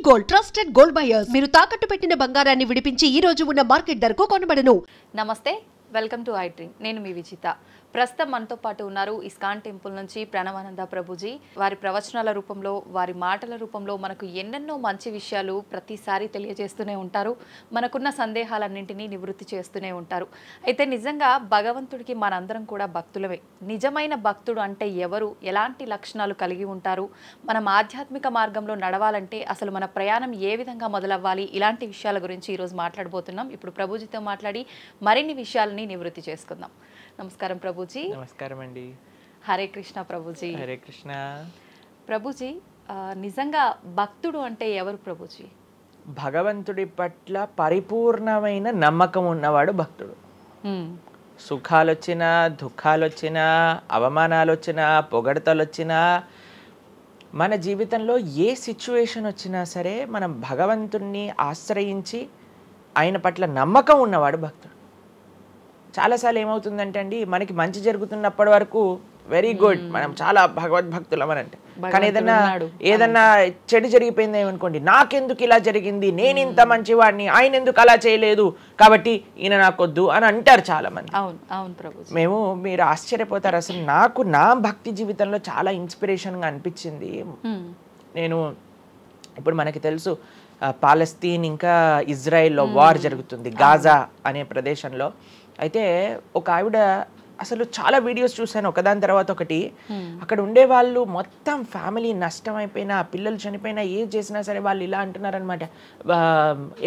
Gold trusted gold buyers మీరు తాకట్టు పెట్టిన బంగారాన్ని విడిపించి ఈ రోజు ఉన్న మార్కెట్ ధరకు కొనబడను. నమస్తే, వెల్కమ్ టు ఐ డ్రీమ్. నేను మీ విజిత. ప్రస్తుతం మనతో పాటు ఉన్నారు ఇస్కాన్ టెంపుల్ నుంచి ప్రణవానంద ప్రభుజీ. వారి ప్రవచనాల రూపంలో, వారి మాటల రూపంలో మనకు ఎన్నెన్నో మంచి విషయాలు ప్రతిసారి తెలియజేస్తూనే ఉంటారు. మనకున్న సందేహాలన్నింటినీ నివృత్తి చేస్తూనే ఉంటారు. అయితే నిజంగా భగవంతుడికి మనందరం కూడా భక్తులమే. నిజమైన భక్తుడు అంటే ఎవరు, ఎలాంటి లక్షణాలు కలిగి ఉంటారు, మనం ఆధ్యాత్మిక మార్గంలో నడవాలంటే అసలు మన ప్రయాణం ఏ విధంగా మొదలవ్వాలి, ఇలాంటి విషయాల గురించి ఈరోజు మాట్లాడబోతున్నాం. ఇప్పుడు ప్రభుజీతో మాట్లాడి మరిన్ని విషయాలని నివృత్తి చేసుకుందాం. నమస్కారం ప్రభుజీ. నమస్కారం అండి. హరే కృష్ణ ప్రభుజీ. హరే కృష్ణ ప్రభుజీ. నిజంగా భక్తుడు అంటే ఎవరు ప్రభుజీ? భగవంతుడి పట్ల పరిపూర్ణమైన నమ్మకం ఉన్నవాడు భక్తుడు. సుఖాలు వచ్చినా, దుఃఖాలు వచ్చినా, అవమానాలు వచ్చినా, పొగడతలు వచ్చినా, మన జీవితంలో ఏ సిచ్యువేషన్ వచ్చినా సరే మనం భగవంతుణ్ణి ఆశ్రయించి ఆయన పట్ల నమ్మకం ఉన్నవాడు భక్తుడు. చాలాసార్లు ఏమవుతుందంటే అండి, మనకి మంచి జరుగుతున్నప్పటి వరకు వెరీ గుడ్, మనం చాలా భగవద్భక్తులం అని అంటే, కానీ ఏదన్నా చెడు జరిగిపోయింది ఏమనుకోండి, నాకెందుకు ఇలా జరిగింది, నేను ఇంత మంచివాడిని, ఆయన ఎందుకు అలా చేయలేదు, కాబట్టి ఈయన నాకొద్దు అని అంటారు చాలా మంది. మీరు ఆశ్చర్యపోతారు. అసలు నాకు నా భక్తి జీవితంలో చాలా ఇన్స్పిరేషన్గా అనిపించింది. నేను ఇప్పుడు మనకి తెలుసు పాలస్తీన్ ఇంకా ఇజ్రాయెల్లో వార్ జరుగుతుంది, గాజా అనే ప్రదేశంలో. అయితే ఒక ఆవిడ, అసలు చాలా వీడియోస్ చూశాను ఒకదాని తర్వాత ఒకటి, అక్కడ ఉండే వాళ్ళు మొత్తం ఫ్యామిలీ నష్టం అయిపోయినా, పిల్లలు చనిపోయినా, ఏం చేసినా సరే వాళ్ళు ఇలా అంటున్నారనమాట,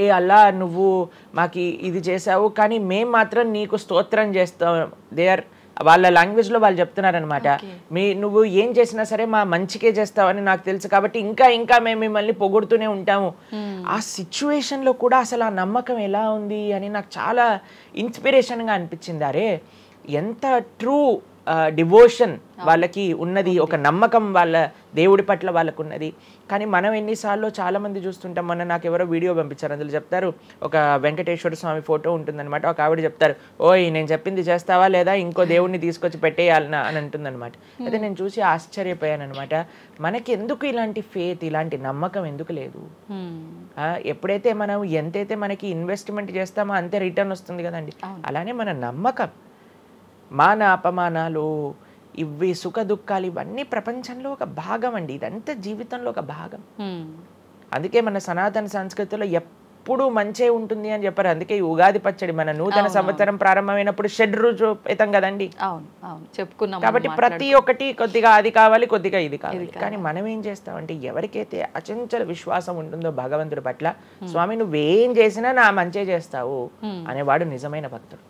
ఏ అల్లా నువ్వు మాకు ఇది చేసావు కానీ మేము మాత్రం నీకు స్తోత్రం చేస్తాం. వాళ్ళ లాంగ్వేజ్లో వాళ్ళు చెప్తున్నారనమాట, నువ్వు ఏం చేసినా సరే మా మంచికే చేస్తావని నాకు తెలుసు, కాబట్టి ఇంకా ఇంకా మేము మిమ్మల్ని పొగుడుతూనే ఉంటాము. ఆ సిచ్యువేషన్లో కూడా అసలు ఆ నమ్మకం ఎలా ఉంది అని నాకు చాలా ఇన్స్పిరేషన్గా అనిపించింది. అరే ఎంత ట్రూ డివోషన్ వాళ్ళకి ఉన్నది, ఒక నమ్మకం వాళ్ళ దేవుడి పట్ల వాళ్ళకు ఉన్నది. కానీ మనం ఎన్నిసార్లు చాలామంది చూస్తుంటాం. మొన్న నాకు ఎవరో వీడియో పంపించారు, అందులో చెప్తారు, ఒక వెంకటేశ్వర స్వామి ఫోటో ఉంటుందన్నమాట, ఒక ఆవిడ చెప్తారు, ఓయ్ నేను చెప్పింది చేస్తావా లేదా, ఇంకో దేవుడిని తీసుకొచ్చి పెట్టేయాలనా అని అంటుందన్నమాట. అయితే నేను చూసి ఆశ్చర్యపోయాను అనమాట. మనకి ఎందుకు ఇలాంటి ఫేత్, ఇలాంటి నమ్మకం ఎందుకు లేదు? ఎప్పుడైతే మనం ఎంతైతే మనకి ఇన్వెస్ట్మెంట్ చేస్తామో అంతే రిటర్న్ వస్తుంది కదండి. అలానే మన నమ్మకం, మాన అపమానాలు, ఇవి సుఖ దుఃఖాలు, ఇవన్నీ ప్రపంచంలో ఒక భాగం అండి. ఇదంతా జీవితంలో ఒక భాగం. అందుకే మన సనాతన సంస్కృతిలో ఎప్పుడు మంచే ఉంటుంది అని చెప్పారు. అందుకే ఈ ఉగాది పచ్చడి, మన నూతన సంవత్సరం ప్రారంభమైనప్పుడు షడ్రుజోపేతం కదండి, చెప్పుకున్నాం. కాబట్టి ప్రతి ఒక్కటి కొద్దిగా అది కావాలి, కొద్దిగా ఇది కావాలి. కానీ మనం ఏం చేస్తామంటే, ఎవరికైతే అచంచల విశ్వాసం ఉంటుందో భగవంతుడి పట్ల, స్వామి నువ్వేం చేసినా నా మంచే చేస్తావు అనేవాడు నిజమైన భక్తుడు.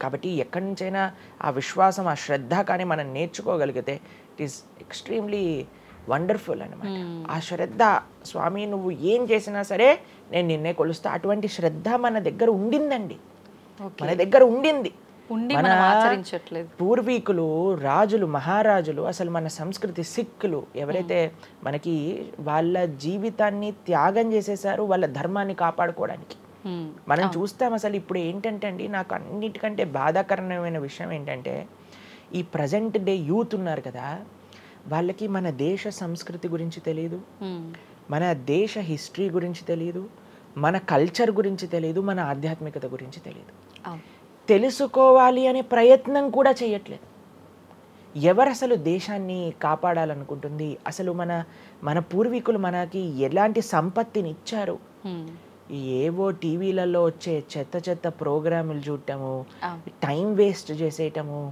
కాబట్టి ఎక్కడి నుంచైనా ఆ విశ్వాసం, ఆ శ్రద్ధ కానీ మనం నేర్చుకోగలిగితే ఇట్ ఈస్ ఎక్స్ట్రీమ్లీ వండర్ఫుల్ అనమాట. ఆ శ్రద్ధ, స్వామి నువ్వు ఏం చేసినా సరే నేను నిన్నే కొలుస్తా, అటువంటి శ్రద్ధ మన దగ్గర ఉండిందండి, మన దగ్గర ఉండింది. మన పూర్వీకులు, రాజులు, మహారాజులు, అసలు మన సంస్కృతి, సిక్కులు ఎవరైతే మనకి వాళ్ళ జీవితాన్ని త్యాగం చేసేసారు వాళ్ళ ధర్మాన్ని కాపాడుకోవడానికి. మనం చూస్తాం. అసలు ఇప్పుడు ఏంటంటే అండి, నాకు అన్నిటికంటే బాధాకరమైన విషయం ఏంటంటే, ఈ ప్రజెంట్ డే యూత్ ఉన్నారు కదా, వాళ్ళకి మన దేశ సంస్కృతి గురించి తెలియదు, మన దేశ హిస్టరీ గురించి తెలియదు, మన కల్చర్ గురించి తెలియదు, మన ఆధ్యాత్మికత గురించి తెలియదు. తెలుసుకోవాలి అనే ప్రయత్నం కూడా చేయట్లేదు. ఎవరు అసలు దేశాన్ని కాపాడాలనుకుంటుంది? అసలు మన పూర్వీకులు మనకి ఎలాంటి సంపత్తిని ఇచ్చారు? ఏవో టీవీలలో వచ్చే చెత్త ప్రోగ్రాములు చూడటము, టైం వేస్ట్ చేసేయటము.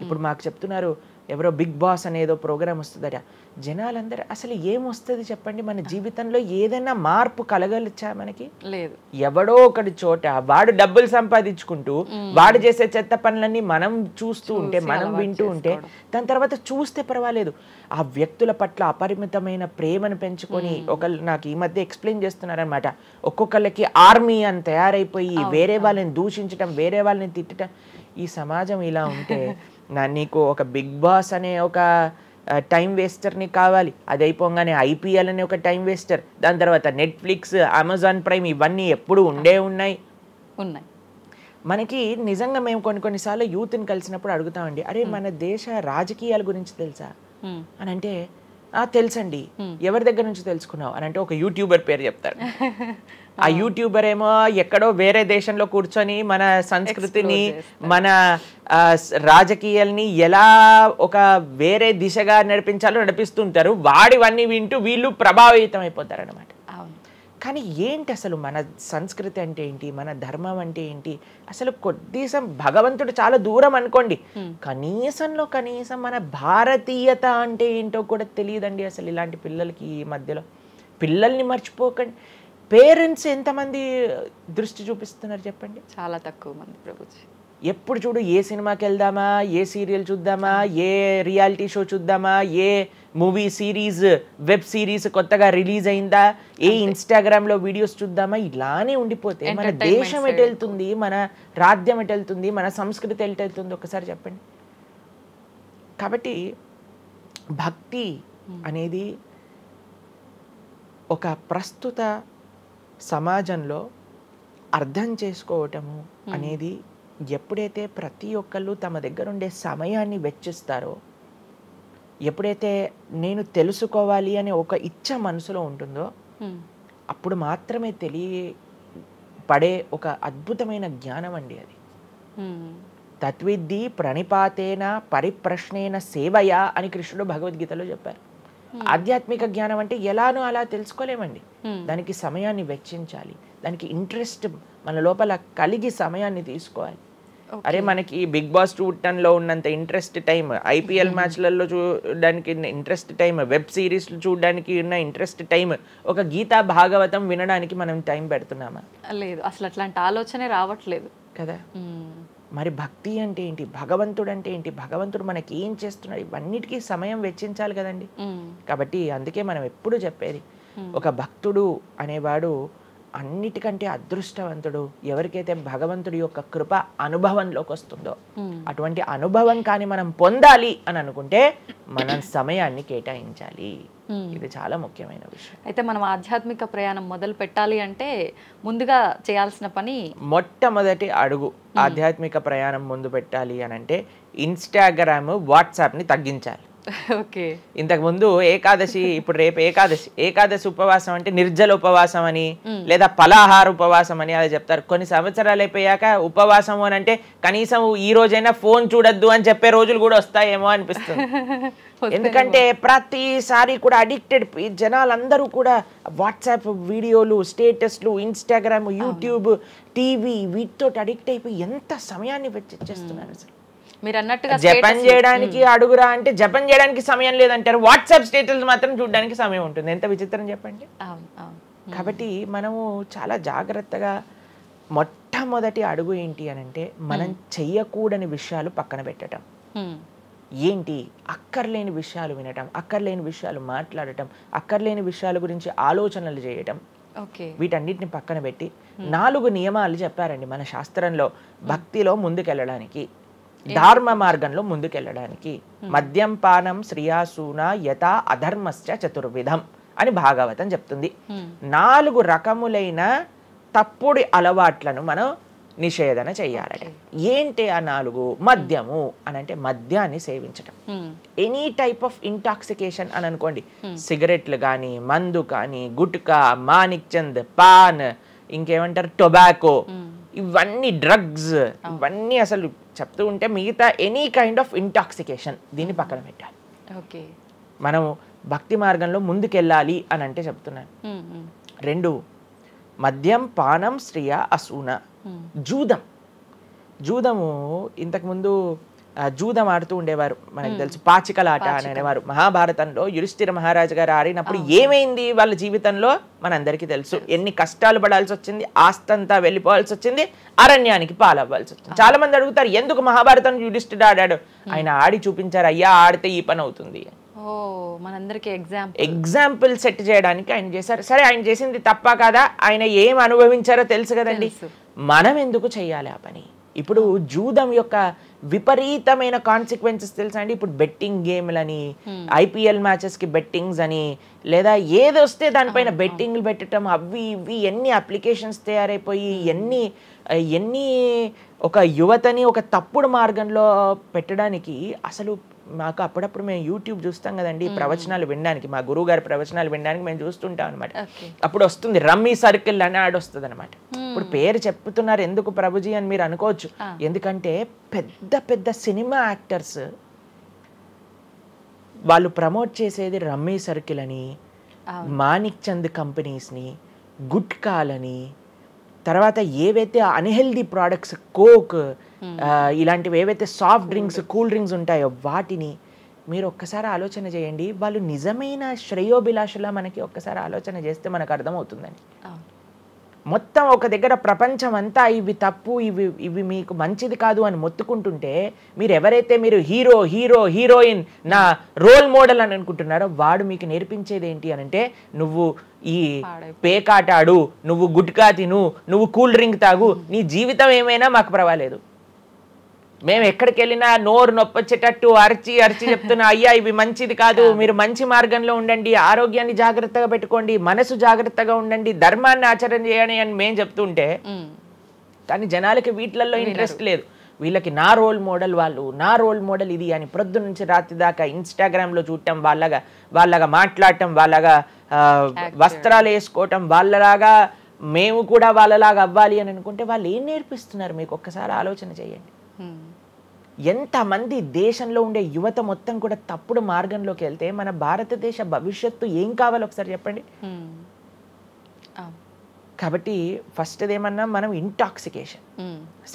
ఇప్పుడు మాకు చెప్తున్నారు, ఎవరో బిగ్ బాస్ అనేదో ప్రోగ్రామ్ వస్తుందట. జనాలందరూ అసలు ఏమొస్తుంది చెప్పండి? మన జీవితంలో ఏదైనా మార్పు కలగలిచ్చా? మనకి లేదు. ఎవడో ఒకటి చోట వాడు డబ్బులు సంపాదించుకుంటూ వాడు చేసే చెత్త పనులన్నీ మనం చూస్తూ ఉంటే, మనం వింటూ ఉంటే, దాని తర్వాత చూస్తే పర్వాలేదు, ఆ వ్యక్తుల పట్ల అపరిమితమైన ప్రేమను పెంచుకొని, ఒకళ్ళు నాకు ఈ మధ్య ఎక్స్ప్లెయిన్ చేస్తున్నారనమాట, ఒక్కొక్కళ్ళకి ఆర్మీ అని తయారైపోయి వేరే వాళ్ళని దూషించటం, వేరే వాళ్ళని తిట్టడం. ఈ సమాజం ఇలా ఉంటే నీకు ఒక బిగ్ బాస్ అనే ఒక టైం వేస్టర్ని కావాలి, అది అయిపోగానే ఐపీఎల్ అనే ఒక టైం వేస్టర్, దాని తర్వాత నెట్ఫ్లిక్స్, అమెజాన్ ప్రైమ్, ఇవన్నీ ఎప్పుడు ఉన్నాయి. మనకి నిజంగా మేము కొన్నిసార్లు యూత్ని కలిసినప్పుడు అడుగుతామండి, అరే మన దేశ రాజకీయాల గురించి తెలుసా అని అంటే, తెలుసండి. ఎవరి దగ్గర నుంచి తెలుసుకున్నావు అని అంటే ఒక యూట్యూబర్ పేరు చెప్తారు. ఆ యూట్యూబర్ ఏమో ఎక్కడో వేరే దేశంలో కూర్చొని మన సంస్కృతిని మన రాజకీయాల్ని ఎలా ఒక వేరే దిశగా నడిపించాలో నడిపిస్తుంటారు. వాడివన్నీ వింటూ వీళ్ళు ప్రభావితం అయిపోతారు అనమాట. కానీ ఏంటి అసలు మన సంస్కృతి అంటే ఏంటి, మన ధర్మం అంటే ఏంటి, అసలు కొద్దిసం భగవంతుడు చాలా దూరం అనుకోండి, కనీసంలో కనీసం మన భారతీయత అంటే ఏంటో కూడా తెలియదండి అసలు ఇలాంటి పిల్లలకి. ఈ మధ్యలో పిల్లల్ని మర్చిపోకండి. పేరెంట్స్ ఎంతమంది దృష్టి చూపిస్తున్నారు చెప్పండి? చాలా తక్కువ మంది ప్రభుజీ. ఎప్పుడు చూడు ఏ సినిమాకి వెళ్దామా, ఏ సీరియల్ చూద్దామా, ఏ రియాలిటీ షో చూద్దామా, ఏ మూవీ సిరీస్ వెబ్ సిరీస్ కొత్తగా రిలీజ్ అయిందా, ఏ ఇన్స్టాగ్రామ్లో వీడియోస్ చూద్దామా, ఇలానే ఉండిపోతే మన దేశం ఎటు వెళ్తుంది, మన రాజ్యం ఎటు వెళ్తుంది, మన సంస్కృతి ఎటు వెళ్తుంది ఒకసారి చెప్పండి. కాబట్టి భక్తి అనేది ఒక ప్రస్తుత సమాజంలో అర్థం చేసుకోవటము అనేది ఎప్పుడైతే ప్రతి ఒక్కళ్ళు తమ దగ్గర ఉండే సమయాన్ని వెచ్చిస్తారో, ఎప్పుడైతే నేను తెలుసుకోవాలి అనే ఒక ఇచ్చ మనసులో ఉంటుందో అప్పుడు మాత్రమే తెలియపడే ఒక అద్భుతమైన జ్ఞానం అండి అది. తత్విద్ధి ప్రణిపాతేన పరిప్రశ్నేన సేవయా అని కృష్ణుడు భగవద్గీతలో చెప్పారు. ఆధ్యాత్మిక జ్ఞానం అంటే ఎలానో అలా తెలుసుకోలేమండి. దానికి సమయాన్ని వెచ్చించాలి, దానికి ఇంట్రెస్ట్ మన లోపల కలిగి సమయాన్ని తీసుకోవాలి. అరే మనకి బిగ్ బాస్ 210లో ఉన్నంత ఇంట్రెస్ట్ టైం, ఐపీఎల్ మ్యాచ్లలో చూడడానికి ఇంట్రెస్ట్ టైం, వెబ్ సిరీస్లు చూడడానికి ఉన్న ఇంట్రెస్ట్ టైం, ఒక గీతా భాగవతం వినడానికి మనం టైం పెడుతున్నామా? లేదు, అసలు అట్లాంటి ఆలోచనే రావట్లేదు కదా. మరి భక్తి అంటే ఏంటి, భగవంతుడు అంటే ఏంటి, భగవంతుడు మనకి ఏం చేస్తున్నాడు, ఇవన్నిటికీ సమయం వెచ్చించాలి కదండి. కాబట్టి అందుకే మనం ఎప్పుడు చెప్పేది, ఒక భక్తుడు అనేవాడు అన్నిటికంటే అదృష్టవంతుడు ఎవరికైతే భగవంతుడి యొక్క కృప అనుభవంలోకి వస్తుందో. అటువంటి అనుభవం కానీ మనం పొందాలి అని అనుకుంటే మనం సమయాన్ని కేటాయించాలి. ఇది చాలా ముఖ్యమైన విషయం. అయితే మనం ఆధ్యాత్మిక ప్రయాణం మొదలు పెట్టాలి అంటే ముందుగా చేయాల్సిన పని, మొట్టమొదటి అడుగు ఆధ్యాత్మిక ప్రయాణం ముందు పెట్టాలి అని అంటే ఇన్స్టాగ్రామ్, వాట్సాప్ని తగ్గించాలి. ఓకే. ఇంతకు ముందు ఏకాదశి, ఇప్పుడు రేపు ఏకాదశి ఉపవాసం అంటే నిర్జల ఉపవాసం అని లేదా పలాహార ఉపవాసం అని అది చెప్తారు. కొన్ని సంవత్సరాలు అయిపోయాక ఉపవాసం అని అంటే కనీసం ఈ రోజైనా ఫోన్ చూడొద్దు అని చెప్పే రోజులు కూడా వస్తాయేమో అనిపిస్తుంది. ఎందుకంటే ప్రతిసారి కూడా అడిక్టెడ్ జనాలందరూ కూడా వాట్సాప్ వీడియోలు, స్టేటస్లు, ఇన్స్టాగ్రామ్, యూట్యూబ్, టీవీ వీటితో అడిక్ట్ అయిపోయి ఎంత సమయాన్ని వెచ్చిస్తున్నారు. అసలు మీరు అన్నట్టుగా జపం చేయడానికి అడుగురా అంటే జపం చేయడానికి సమయం లేదంటారు, వాట్సాప్ స్టేటస్ మాత్రం చూడడానికి సమయం ఉంటుంది. ఎంత విచిత్రం చెప్పండి. కాబట్టి మనము చాలా జాగ్రత్తగా మొట్టమొదటి అడుగు ఏంటి అని అంటే మనం చెయ్యకూడని విషయాలు పక్కన పెట్టడం. ఏంటి? అక్కర్లేని విషయాలు వినటం, అక్కర్లేని విషయాలు మాట్లాడటం, అక్కర్లేని విషయాల గురించి ఆలోచనలు చేయటం, వీటన్నిటిని పక్కన పెట్టి 4 నియమాలు చెప్పారండి మన శాస్త్రంలో భక్తిలో ముందుకెళ్ళడానికి, ధర్మ మార్గంలో ముందుకెళ్ళడానికి. మద్యం పానం శ్రియాసూన యథా అధర్మశ్చ చతుర్విధం అని భాగవతం చెప్తుంది. 4 రకములైన తప్పుడు అలవాట్లను మనం నిషేధన చెయ్యాలట. ఏంటి ఆ 4? మద్యము అని అంటే మద్యాన్ని సేవించటం, ఎనీ టైప్ ఆఫ్ ఇంటాక్సికేషన్ అని అనుకోండి, సిగరెట్లు కానీ, మందు కానీ, గుట్కా, మానిక్ చంద్, పాన్, ఇంకేమంటారు టొబాకో, ఇవన్నీ డ్రగ్స్, ఇవన్నీ అసలు చెప్తూ ఉంటే మిగతా ఎనీ కైండ్ ఆఫ్ ఇంటాక్సికేషన్ దీన్ని పక్కన పెట్టాలి. ఓకే, మనం భక్తి మార్గంలో ముందుకెళ్ళాలి అని అంటే చెప్తున్నాను. 2 మద్యం పానం శ్రియ అసూన. జూదము ఇంతకుముందు జూదం ఆడుతూ ఉండేవారు, మనకు తెలుసు పాచికల ఆట అని అనేవారు. మహాభారతంలో యుధిష్ఠిర మహారాజు గారు ఆడినప్పుడు ఏమైంది వాళ్ళ జీవితంలో మనందరికీ తెలుసు. ఎన్ని కష్టాలు పడాల్సి వచ్చింది, ఆస్తంతా వెళ్ళిపోవాల్సి వచ్చింది, అరణ్యానికి పాలవ్వాల్సి వచ్చింది. చాలా మంది అడుగుతారు ఎందుకు మహాభారతం యుధిష్ఠిర ఆడాడు. ఆయన ఆడి చూపించారు, అయ్యా ఆడితే ఈ పని అవుతుంది. ఎగ్జాంపుల్ సెట్ చేయడానికి ఆయన చేశారు. సరే, ఆయన చేసింది తప్ప కదా, ఆయన ఏం అనుభవించారో తెలుసు కదండి, మనం ఎందుకు చెయ్యాలి ఆ పని? ఇప్పుడు జూదం యొక్క విపరీతమైన కాన్సిక్వెన్సెస్ తెలుసా అండి. ఇప్పుడు బెట్టింగ్ గేమ్లని, ఐపీఎల్ మ్యాచెస్ కి బెట్టింగ్స్ అని, లేదా ఏది వస్తే దానిపైన బెట్టింగ్లు పెట్టడం, అవి ఇవి ఎన్ని అప్లికేషన్స్ తయారైపోయి ఎన్ని ఒక యువతని ఒక తప్పుడు మార్గంలో పెట్టడానికి అసలు మాకు అప్పుడప్పుడు మేము యూట్యూబ్ చూస్తాం కదండి ప్రవచనాలు వినడానికి, మా గురువు గారి ప్రవచనాలు వినడానికి మేము చూస్తుంటాం అనమాట. అప్పుడు వస్తుంది రమ్మీ సర్కిల్ అని యాడ్ వస్తుంది అనమాట. ఇప్పుడు పేరు చెప్తున్నారు ఎందుకు ప్రభుజీ అని మీరు అనుకోవచ్చు. ఎందుకంటే పెద్ద పెద్ద సినిమా యాక్టర్స్ వాళ్ళు ప్రమోట్ చేసేది రమ్మీ సర్కిల్ అని, మాణిక్ చంద్ కంపెనీస్ని, గుట్కాలని, తర్వాత ఏవైతే అన్హెల్దీ ప్రోడక్ట్స్ కోక్ ఇలాంటివి ఏవైతే సాఫ్ట్ డ్రింక్స్ కూల్ డ్రింక్స్ ఉంటాయో వాటిని మీరు ఒక్కసారి ఆలోచన చేయండి. వాళ్ళు నిజమైన శ్రేయోభిలాషులా మనకి ఒక్కసారి ఆలోచన చేస్తే మనకు అర్థమవుతుందని. మొత్తం ఒక దగ్గర ప్రపంచం అంతా ఇవి తప్పు, ఇవి మీకు మంచిది కాదు అని మొత్తుకుంటుంటే మీరు ఎవరైతే మీరు హీరోయిన్ నా రోల్ మోడల్ అని అనుకుంటున్నారో వాడు మీకు నేర్పించేది ఏంటి అని అంటే, నువ్వు ఈ పేకాట ఆడు, నువ్వు గుట్కా తిను, నువ్వు కూల్ డ్రింక్ తాగు, నీ జీవితం ఏమైనా మాకు పర్వాలేదు. మేము ఎక్కడికి వెళ్ళినా నోరు నొప్పొచ్చేటట్టు అరిచి చెప్తున్నా, అయ్యా ఇవి మంచిది కాదు, మీరు మంచి మార్గంలో ఉండండి, ఆరోగ్యాన్ని జాగ్రత్తగా పెట్టుకోండి, మనసు జాగ్రత్తగా ఉండండి, ధర్మాన్ని ఆచరణ చేయండి అని మేము చెప్తుంటే, కానీ జనాలకి వీటిల్లో ఇంట్రెస్ట్ లేదు. వీళ్ళకి నా రోల్ మోడల్ వాళ్ళు, నా రోల్ మోడల్ ఇది అని ప్రొద్దు నుంచి రాత్రి దాకా ఇన్స్టాగ్రామ్లో చూడటం, వాళ్ళగా మాట్లాడటం, వాళ్ళగా వస్త్రాలు వేసుకోవటం, వాళ్ళలాగా మేము కూడా వాళ్ళలాగా అవ్వాలి అని అనుకుంటే వాళ్ళు ఏం నేర్పిస్తున్నారు మీకు ఒక్కసారి ఆలోచన చేయండి. ఎంతమంది దేశంలో ఉండే యువత మొత్తం కూడా తప్పుడు మార్గంలోకి వెళ్తే మన భారతదేశ భవిష్యత్తు ఏం కావాలో ఒకసారి చెప్పండి. కాబట్టి ఫస్ట్ ఏమన్నా మనం ఇంటాక్సికేషన్,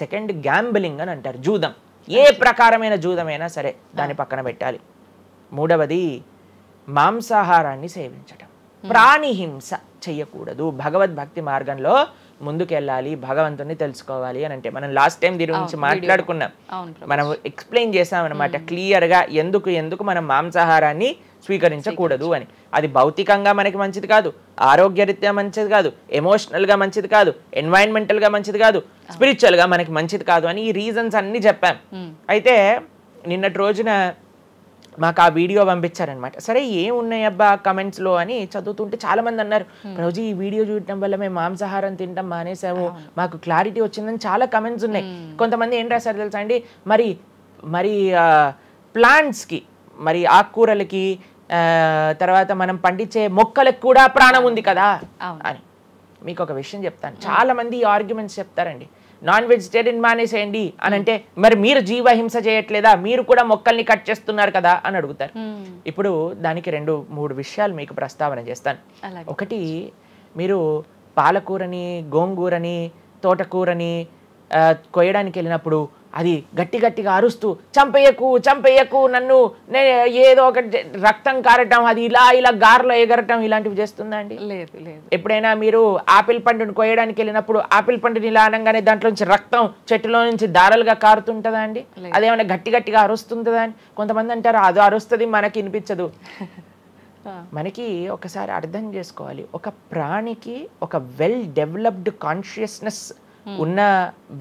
సెకండ్ గ్యాంబ్లింగ్ అని అంటారు, జూదం, ఏ ప్రకారమైన జూదమైనా సరే దాన్ని పక్కన పెట్టాలి. మూడవది మాంసాహారాన్ని సేవించటం, ప్రాణిహింస చెయ్యకూడదు, భగవద్భక్తి మార్గంలో ముందుకెళ్ళాలి, భగవంతుని తెలుసుకోవాలి అని అంటే మనం లాస్ట్ టైం దీని గురించి మాట్లాడుకున్నాం, మనం ఎక్స్ప్లెయిన్ చేసాం అనమాట క్లియర్గా ఎందుకు మనం మాంసాహారాన్ని స్వీకరించకూడదు అని. అది భౌతికంగా మనకి మంచిది కాదు, ఆరోగ్యరీత్యా మంచిది కాదు, ఎమోషనల్గా మంచిది కాదు, ఎన్వైరన్మెంటల్గా మంచిది కాదు, స్పిరిచువల్గా మనకి మంచిది కాదు అని ఈ రీజన్స్ అన్ని చెప్పాం. అయితే నిన్నటి రోజున మాకు ఆ వీడియో పంపించారనమాట. సరే ఏమున్నాయి అబ్బా కమెంట్స్లో అని చదువుతుంటే చాలా మంది అన్నారు, రోజు ఈ వీడియో చూడటం వల్ల మేము మాంసాహారం తినటం మానేసాము, మాకు క్లారిటీ వచ్చిందని చాలా కమెంట్స్ ఉన్నాయి. కొంతమంది ఏం రాశారు తెలుసా అండి, మరి ప్లాంట్స్కి, మరి ఆకుకూరలకి, తర్వాత మనం పండించే మొక్కలకు కూడా ప్రాణం ఉంది కదా అని. మీకు ఒక విషయం చెప్తాను, చాలా మంది ఈ ఆర్గ్యుమెంట్స్ చెప్తారండి, నాన్ వెజిటేరియన్ మానేసేయండి అని అంటే, మరి మీరు జీవహింస చేయట్లేదా, మీరు కూడా మొక్కల్ని కట్ చేస్తున్నారు కదా అని అడుగుతారు. ఇప్పుడు దానికి 2-3 విషయాలు మీకు ప్రస్తావన చేస్తాను. ఒకటి, మీరు పాలకూరని, గోంగూరని, తోటకూరని కొయ్యడానికి వెళ్ళినప్పుడు అది గట్టిగా అరుస్తూ చంపేయకు నన్ను, ఏదో ఒక రక్తం కారటం, అది ఇలా గార్లో ఎగరటం, ఇలాంటివి చేస్తుందా అండి? లేదు. ఎప్పుడైనా మీరు ఆపిల్ పండుని కొయ్యడానికి వెళ్ళినప్పుడు ఆపిల్ పండుని ఇలా అనగానే దాంట్లో నుంచి రక్తం చెట్టులో నుంచి దారాలుగా కారుతుంటుందా అండి? అదేమైనా గట్టిగా అరుస్తుందా అని కొంతమంది అంటారు, అది అరుస్తుంది మనకి వినిపించదు. మనకి ఒకసారి అర్థం చేసుకోవాలి, ఒక ప్రాణికి, ఒక వెల్ డెవలప్డ్ కాన్షియస్నెస్ ఉన్న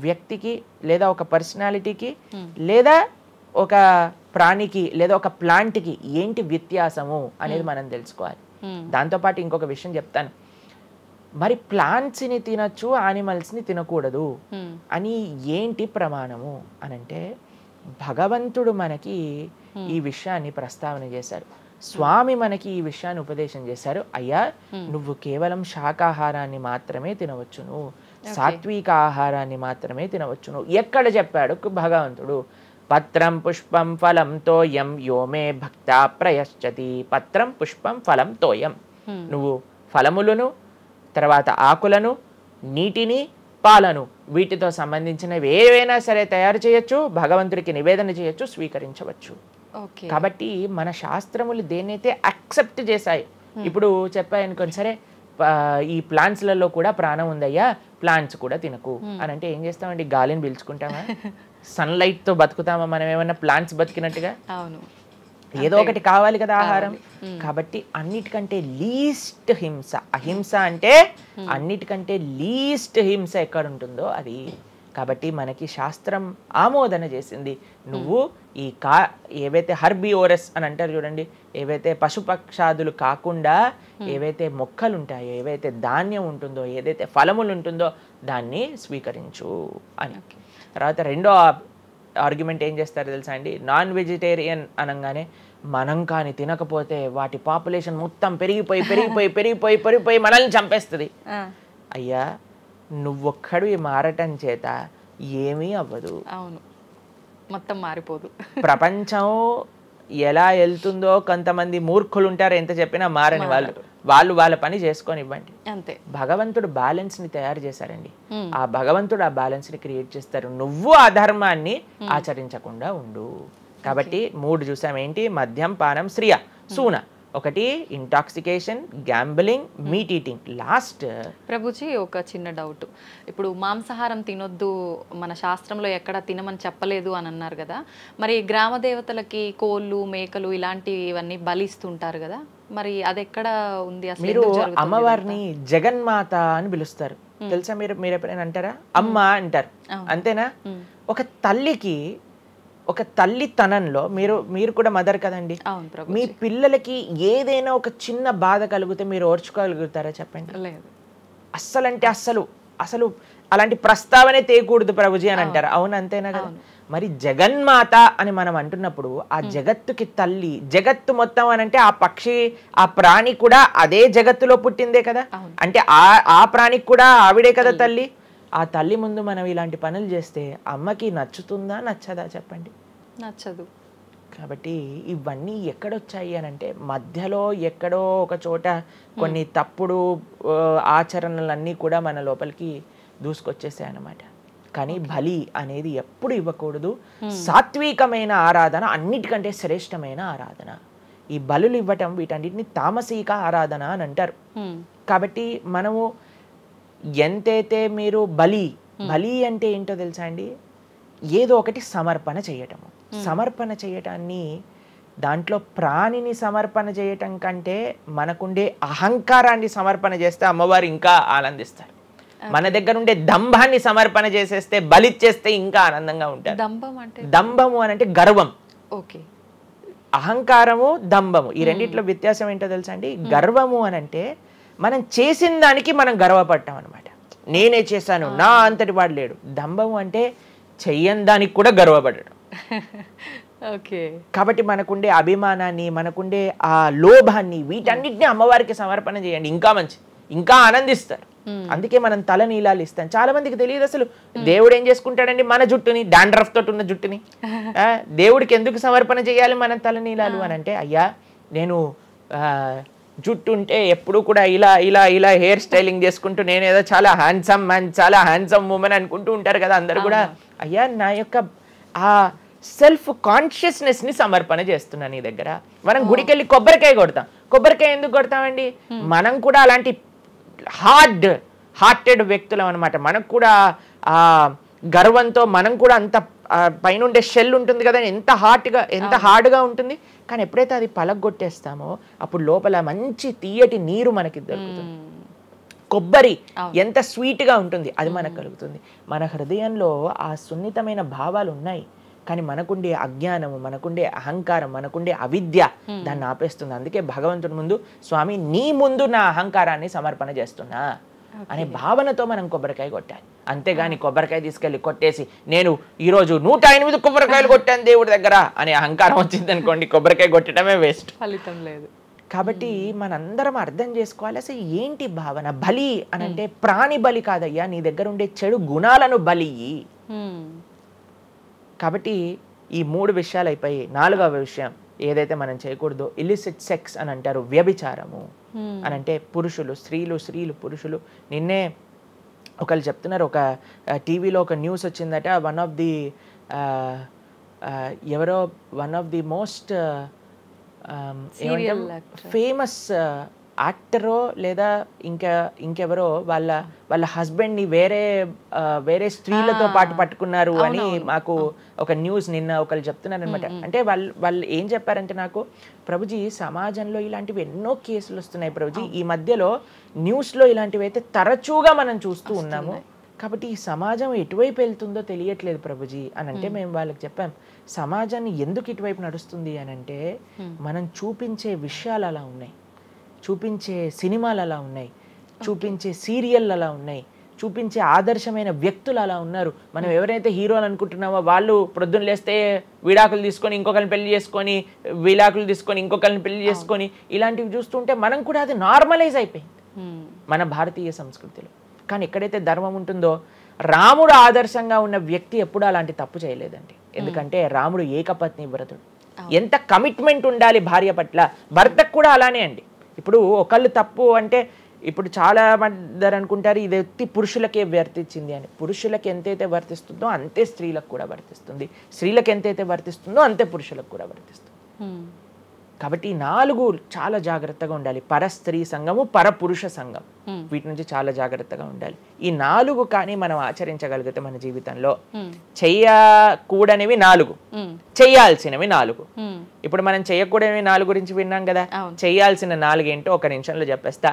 వ్యక్తికి, లేదా ఒక పర్సనాలిటీకి, లేదా ఒక ప్రాణికి, లేదా ఒక ప్లాంట్కి ఏంటి వ్యత్యాసము అనేది మనం తెలుసుకోవాలి. దాంతోపాటు ఇంకొక విషయం చెప్తాను, మరి ప్లాంట్స్ని తినచ్చు, యానిమల్స్ని తినకూడదు అని ఏంటి ప్రమాణము అనంటే, భగవంతుడు మనకి ఈ విషయాన్ని ప్రస్తావన చేశారు, స్వామి మనకి ఈ విషయాన్ని ఉపదేశం చేశారు. అయ్యా, నువ్వు కేవలం శాకాహారాన్ని మాత్రమే తినవచ్చును, సాత్విక ఆహారాన్ని మాత్రమే తినవచ్చును. ఎక్కడ చెప్పాడు భగవంతుడు? పత్రం పుష్పం ఫలం తోయం యోమే భక్త ప్రయశ్చతి. పత్రం పుష్పం ఫలం తోయం, నువ్వు ఫలములను, తర్వాత ఆకులను, నీటిని, పాలను, వీటితో సంబంధించినవి ఏవైనా సరే తయారు చేయొచ్చు, భగవంతుడికి నివేదన చేయొచ్చు, స్వీకరించవచ్చు. కాబట్టి మన శాస్త్రములు దేన్నైతే యాక్సెప్ట్ చేశాయి, ఇప్పుడు చెప్పాయనుకోండి, సరే ఈ ప్లాంట్స్లలో కూడా ప్రాణం ఉందయ్యా, ప్లాంట్స్ కూడా తినకు అని అంటే ఏం చేస్తామండి? గాలిని పీల్చుకుంటామా? సన్లైట్తో బతుకుతామా మనం ఏమన్నా ప్లాంట్స్ బతికినట్టుగా? ఏదో ఒకటి కావాలి కదా ఆహారం. కాబట్టి అన్నిటికంటే లీస్ట్ హింస, అహింస అంటే అన్నిటికంటే లీస్ట్ హింస ఎక్కడ ఉంటుందో అది. కాబట్టి మనకి శాస్త్రం ఆమోదన చేసింది, నువ్వు ఈ ఏవైతే హర్బివోరస్ అని అంటారు చూడండి, ఏవైతే పశుపక్షాదులు కాకుండా ఏవైతే మొక్కలు ఉంటాయో, ఏవైతే ధాన్యం ఉంటుందో, ఏదైతే ఫలములు ఉంటుందో దాన్ని స్వీకరించు అని. తర్వాత రెండో ఆర్గ్యుమెంట్ ఏం చేస్తారో తెలుసా అండి, నాన్ వెజిటేరియన్ అనగానే మనం కానీ తినకపోతే వాటి పాపులేషన్ మొత్తం పెరిగిపోయి పెరిగిపోయి పెరిగిపోయి పెరిగిపోయి మనల్ని చంపేస్తుంది. అయ్యా నువ్వొక్కడివి మారటం చేత ఏమీ అవ్వదు. అవును, మొత్తం మారిపోదు. ప్రపంచం ఎలా వెళ్తుందో కొంతమంది మూర్ఖులు ఉంటారు, ఎంత చెప్పినా మారని వాళ్ళు వాళ్ళ పని చేసుకొని ఇవ్వండి అంతే. భగవంతుడు బ్యాలెన్స్ ని తయారు చేశారండి, ఆ భగవంతుడు ఆ బ్యాలెన్స్ ని క్రియేట్ చేస్తారు. నువ్వు ఆ ధర్మాన్ని ఆచరించకుండా ఉండు. కాబట్టి 3 చూసాం ఏంటి, మద్యం, పానం, శ్రియ, సూన. ఒకటి intoxication, gambling, meet eating. Last Prabhuji ఒక చిన్న డౌట్, ఇప్పుడు మాంసాహారం తినొద్దు మన శాస్త్రంలో ఎక్కడ తినమని చెప్పలేదు అని అన్నారు కదా, మరి గ్రామ దేవతలకి కోళ్ళు మేకలు ఇలాంటివన్నీ బలిస్తుంటారు కదా, మరి అది ఎక్కడ ఉంది అసలు? మీరు అమ్మవారిని జగన్మాత అని పిలుస్తారు తెలుసా? మీరు ఎప్పుడైనా అంటారా? అమ్మ అంటారు అంతేనా? ఒక తల్లికి, ఒక తల్లితనంలో మీరు కూడా మదర్ కదండి, మీ పిల్లలకి ఏదైనా ఒక చిన్న బాధ కలిగితే మీరు ఓర్చుకోగలుగుతారా చెప్పండి? అస్సలంటే అసలు అలాంటి ప్రస్తావనే తేయకూడదు ప్రభుజీ అని అంటారు. అవును అంతేనా కదా? మరి జగన్మాత అని మనం అంటున్నప్పుడు ఆ జగత్తుకి తల్లి, జగత్తు మొత్తం అని అంటే ఆ పక్షి ఆ ప్రాణి కూడా అదే జగత్తులో పుట్టిందే కదా, అంటే ఆ ప్రాణికి కూడా ఆవిడే కదా తల్లి. ఆ తల్లి ముందు మనం ఇలాంటి పనులు చేస్తే అమ్మకి నచ్చుతుందా నచ్చదా చెప్పండి? నచ్చదు. కాబట్టి ఇవన్నీ ఎక్కడొచ్చాయి అని అంటే మధ్యలో ఎక్కడో ఒక చోట కొన్ని తప్పుడు ఆచరణలన్నీ కూడా మన లోపలికి దూసుకొచ్చేసాయి అన్నమాట. కానీ బలి అనేది ఎప్పుడు ఇవ్వకూడదు. సాత్వికమైన ఆరాధన అన్నిటికంటే శ్రేష్టమైన ఆరాధన. ఈ బలులు ఇవ్వటం వీటన్నిటిని తామసిక ఆరాధన అని అంటారు. కాబట్టి మనము ఎంతైతే మీరు బలి అంటే ఏంటో తెలుసా అండి, ఏదో ఒకటి సమర్పణ చేయటము. సమర్పణ చేయటాన్ని, దాంట్లో ప్రాణిని సమర్పణ చేయటం కంటే మనకుండే అహంకారాన్ని సమర్పణ చేస్తే అమ్మవారు ఇంకా ఆనందిస్తారు. మన దగ్గర ఉండే దంభాన్ని సమర్పణ చేసేస్తే, బలిచ్చేస్తే ఇంకా ఆనందంగా ఉంటారు. దంభము అని అంటే గర్వం. అహంకారము, దంభము, ఈ రెండిట్లో వ్యత్యాసం ఏంటో తెలుసా అండి? గర్వము అని అంటే మనం చేసిన దానికి మనం గర్వపడటం అనమాట. నేనే చేశాను, నా అంతటి వాడు లేడు. దంభము అంటే చెయ్యని దానికి కూడా గర్వపడటం. కాబట్టి మనకుండే అభిమానాన్ని, మనకుండే ఆ లోభాన్ని, వీటన్నిటిని అమ్మవారికి సమర్పణ చేయండి, ఇంకా మంచి, ఇంకా ఆనందిస్తారు. అందుకే మనం తల నీలాలు ఇస్తాం. చాలా మందికి తెలియదు అసలు దేవుడు ఏం చేసుకుంటాడండి మన జుట్టుని, డాండ్రఫ్ తోటి ఉన్న జుట్టుని. దేవుడికి ఎందుకు సమర్పణ చేయాలి మనం తల నీలాలు అని అంటే, అయ్యా నేను జుట్టు ఉంటే ఎప్పుడు కూడా ఇలా ఇలా ఇలా హెయిర్ స్టైలింగ్ చేసుకుంటూ నేనేదో చాలా హ్యాండ్సమ్ మ్యాన్, చాలా హ్యాండ్సమ్ ఉమెన్ అనుకుంటూ ఉంటారు కదా అందరు కూడా. అయ్యా నా యొక్క ఆ సెల్ఫ్ కాన్షియస్నెస్ ని సమర్పణ చేస్తున్నా నీ దగ్గర. మనం గుడికి వెళ్ళి కొబ్బరికాయ కొడతాం. కొబ్బరికాయ ఎందుకు కొడతామండి? మనం కూడా అలాంటి హార్టెడ్ వ్యక్తులం అనమాట. మనకు కూడా ఆ గర్వంతో మనం కూడా అంత పైన ఉండే షెల్ ఉంటుంది కదా, ఎంత హార్డ్గా ఉంటుంది. కానీ ఎప్పుడైతే అది పలగొట్టేస్తామో అప్పుడు లోపల మంచి తీయటి నీరు మనకి దొరుకుతుంది. కొబ్బరి ఎంత స్వీట్గా ఉంటుంది, అది మనకు కలుగుతుంది. మన హృదయంలో ఆ సున్నితమైన భావాలు ఉన్నాయి, కానీ మనకుండే అజ్ఞానము, మనకుండే అహంకారం, మనకుండే అవిద్య దాన్ని ఆపేస్తుంది. అందుకే భగవంతుడి ముందు, స్వామి నీ ముందు నా అహంకారాన్ని సమర్పణ చేస్తున్నా అనే భావనతో మనం కొబ్బరికాయ కొట్టాలి. అంతేగాని కొబ్బరికాయ తీసుకెళ్ళి కొట్టేసి నేను ఈరోజు 108 కొబ్బరికాయలు కొట్టాను దేవుడి దగ్గర అనే అహంకారం వచ్చింది అనుకోండి, కొబ్బరికాయ కొట్టడమే వేస్ట్, ఫలితం లేదు. కాబట్టి మనందరం అర్థం చేసుకోవాలి అసలు ఏంటి భావన. బలి అని అంటే ప్రాణి బలి కాదయ్యా, నీ దగ్గర ఉండే చెడు గుణాలను బలి. కాబట్టి ఈ 3 విషయాలు అయిపోయి 4వ విషయం ఏదైతే మనం చేయకూడదో, ఇలిసిట్ సెక్స్ అని అంటారు, వ్యభిచారము అని అంటే పురుషులు స్త్రీలు పురుషులు. నిన్నే ఒకళ్ళు చెప్తున్నారు, ఒక టీవీలో ఒక న్యూస్ వచ్చిందట, one of the most famous యాక్టరో లేదా ఇంకెవరో వాళ్ళ హస్బెండ్ని వేరే స్త్రీలతో పాటు పట్టుకున్నారు అని మాకు ఒక న్యూస్ నిన్న ఒకళ్ళు చెప్తున్నారు అనమాట. అంటే వాళ్ళు ఏం చెప్పారంటే నాకు, ప్రభుజీ సమాజంలో ఇలాంటివి ఎన్నో కేసులు వస్తున్నాయి ప్రభుజీ, ఈ మధ్యలో న్యూస్లో ఇలాంటివి అయితే తరచుగా మనం చూస్తూ ఉన్నాము. కాబట్టి ఈ సమాజం ఎటువైపు వెళ్తుందో తెలియట్లేదు ప్రభుజీ అని అంటే మేము వాళ్ళకి చెప్పాం, సమాజాన్ని ఎందుకు ఇటువైపు నడుస్తుంది అని అంటే మనం చూపించే విషయాలు అలా ఉన్నాయి, చూపించే సినిమాలు అలా ఉన్నాయి, చూపించే సీరియల్ అలా ఉన్నాయి, చూపించే ఆదర్శమైన వ్యక్తులు అలా ఉన్నారు. మనం ఎవరైతే హీరోలు అనుకుంటున్నామో వాళ్ళు ప్రొద్దున లేస్తే విడాకులు తీసుకొని ఇంకొకరిని పెళ్లి చేసుకొని, విడాకులు తీసుకొని ఇంకొకరిని పెళ్లి చేసుకొని, ఇలాంటివి చూస్తుంటే మనం కూడా అది నార్మలైజ్ అయిపోయింది మన భారతీయ సంస్కృతిలో. కానీ ఎక్కడైతే ధర్మం ఉంటుందో, రాముడు ఆదర్శంగా ఉన్న వ్యక్తి ఎప్పుడు అలాంటి తప్పు చేయలేదండి. ఎందుకంటే రాముడు ఏకపత్ని వ్రతుడు. ఎంత కమిట్మెంట్ ఉండాలి భార్య పట్ల, భర్తకు కూడా అలానే అండి. ఇప్పుడు ఒకళ్ళు తప్పు అంటే, ఇప్పుడు చాలా మంది అనుకుంటారు ఇది ఎత్తి పురుషులకే వర్తించింది అని. పురుషులకు ఎంతైతే వర్తిస్తుందో అంతే స్త్రీలకు కూడా వర్తిస్తుంది, స్త్రీలకు ఎంతైతే వర్తిస్తుందో అంతే పురుషులకు కూడా వర్తిస్తుంది. కాబట్టి ఈ 4 చాలా జాగ్రత్తగా ఉండాలి. పరస్త్రీ సంఘము, పరపురుష సంఘం, వీటి నుంచి చాలా జాగ్రత్తగా ఉండాలి. ఈ 4 కానీ మనం ఆచరించగలిగితే మన జీవితంలో, చెయ్యకూడనివి 4, చెయ్యాల్సినవి 4. ఇప్పుడు మనం చెయ్యకూడనివి 4 గురించి విన్నాం కదా. చెయ్యాల్సిన 4 ఏంటో ఒక నిమిషంలో చెప్పేస్తా.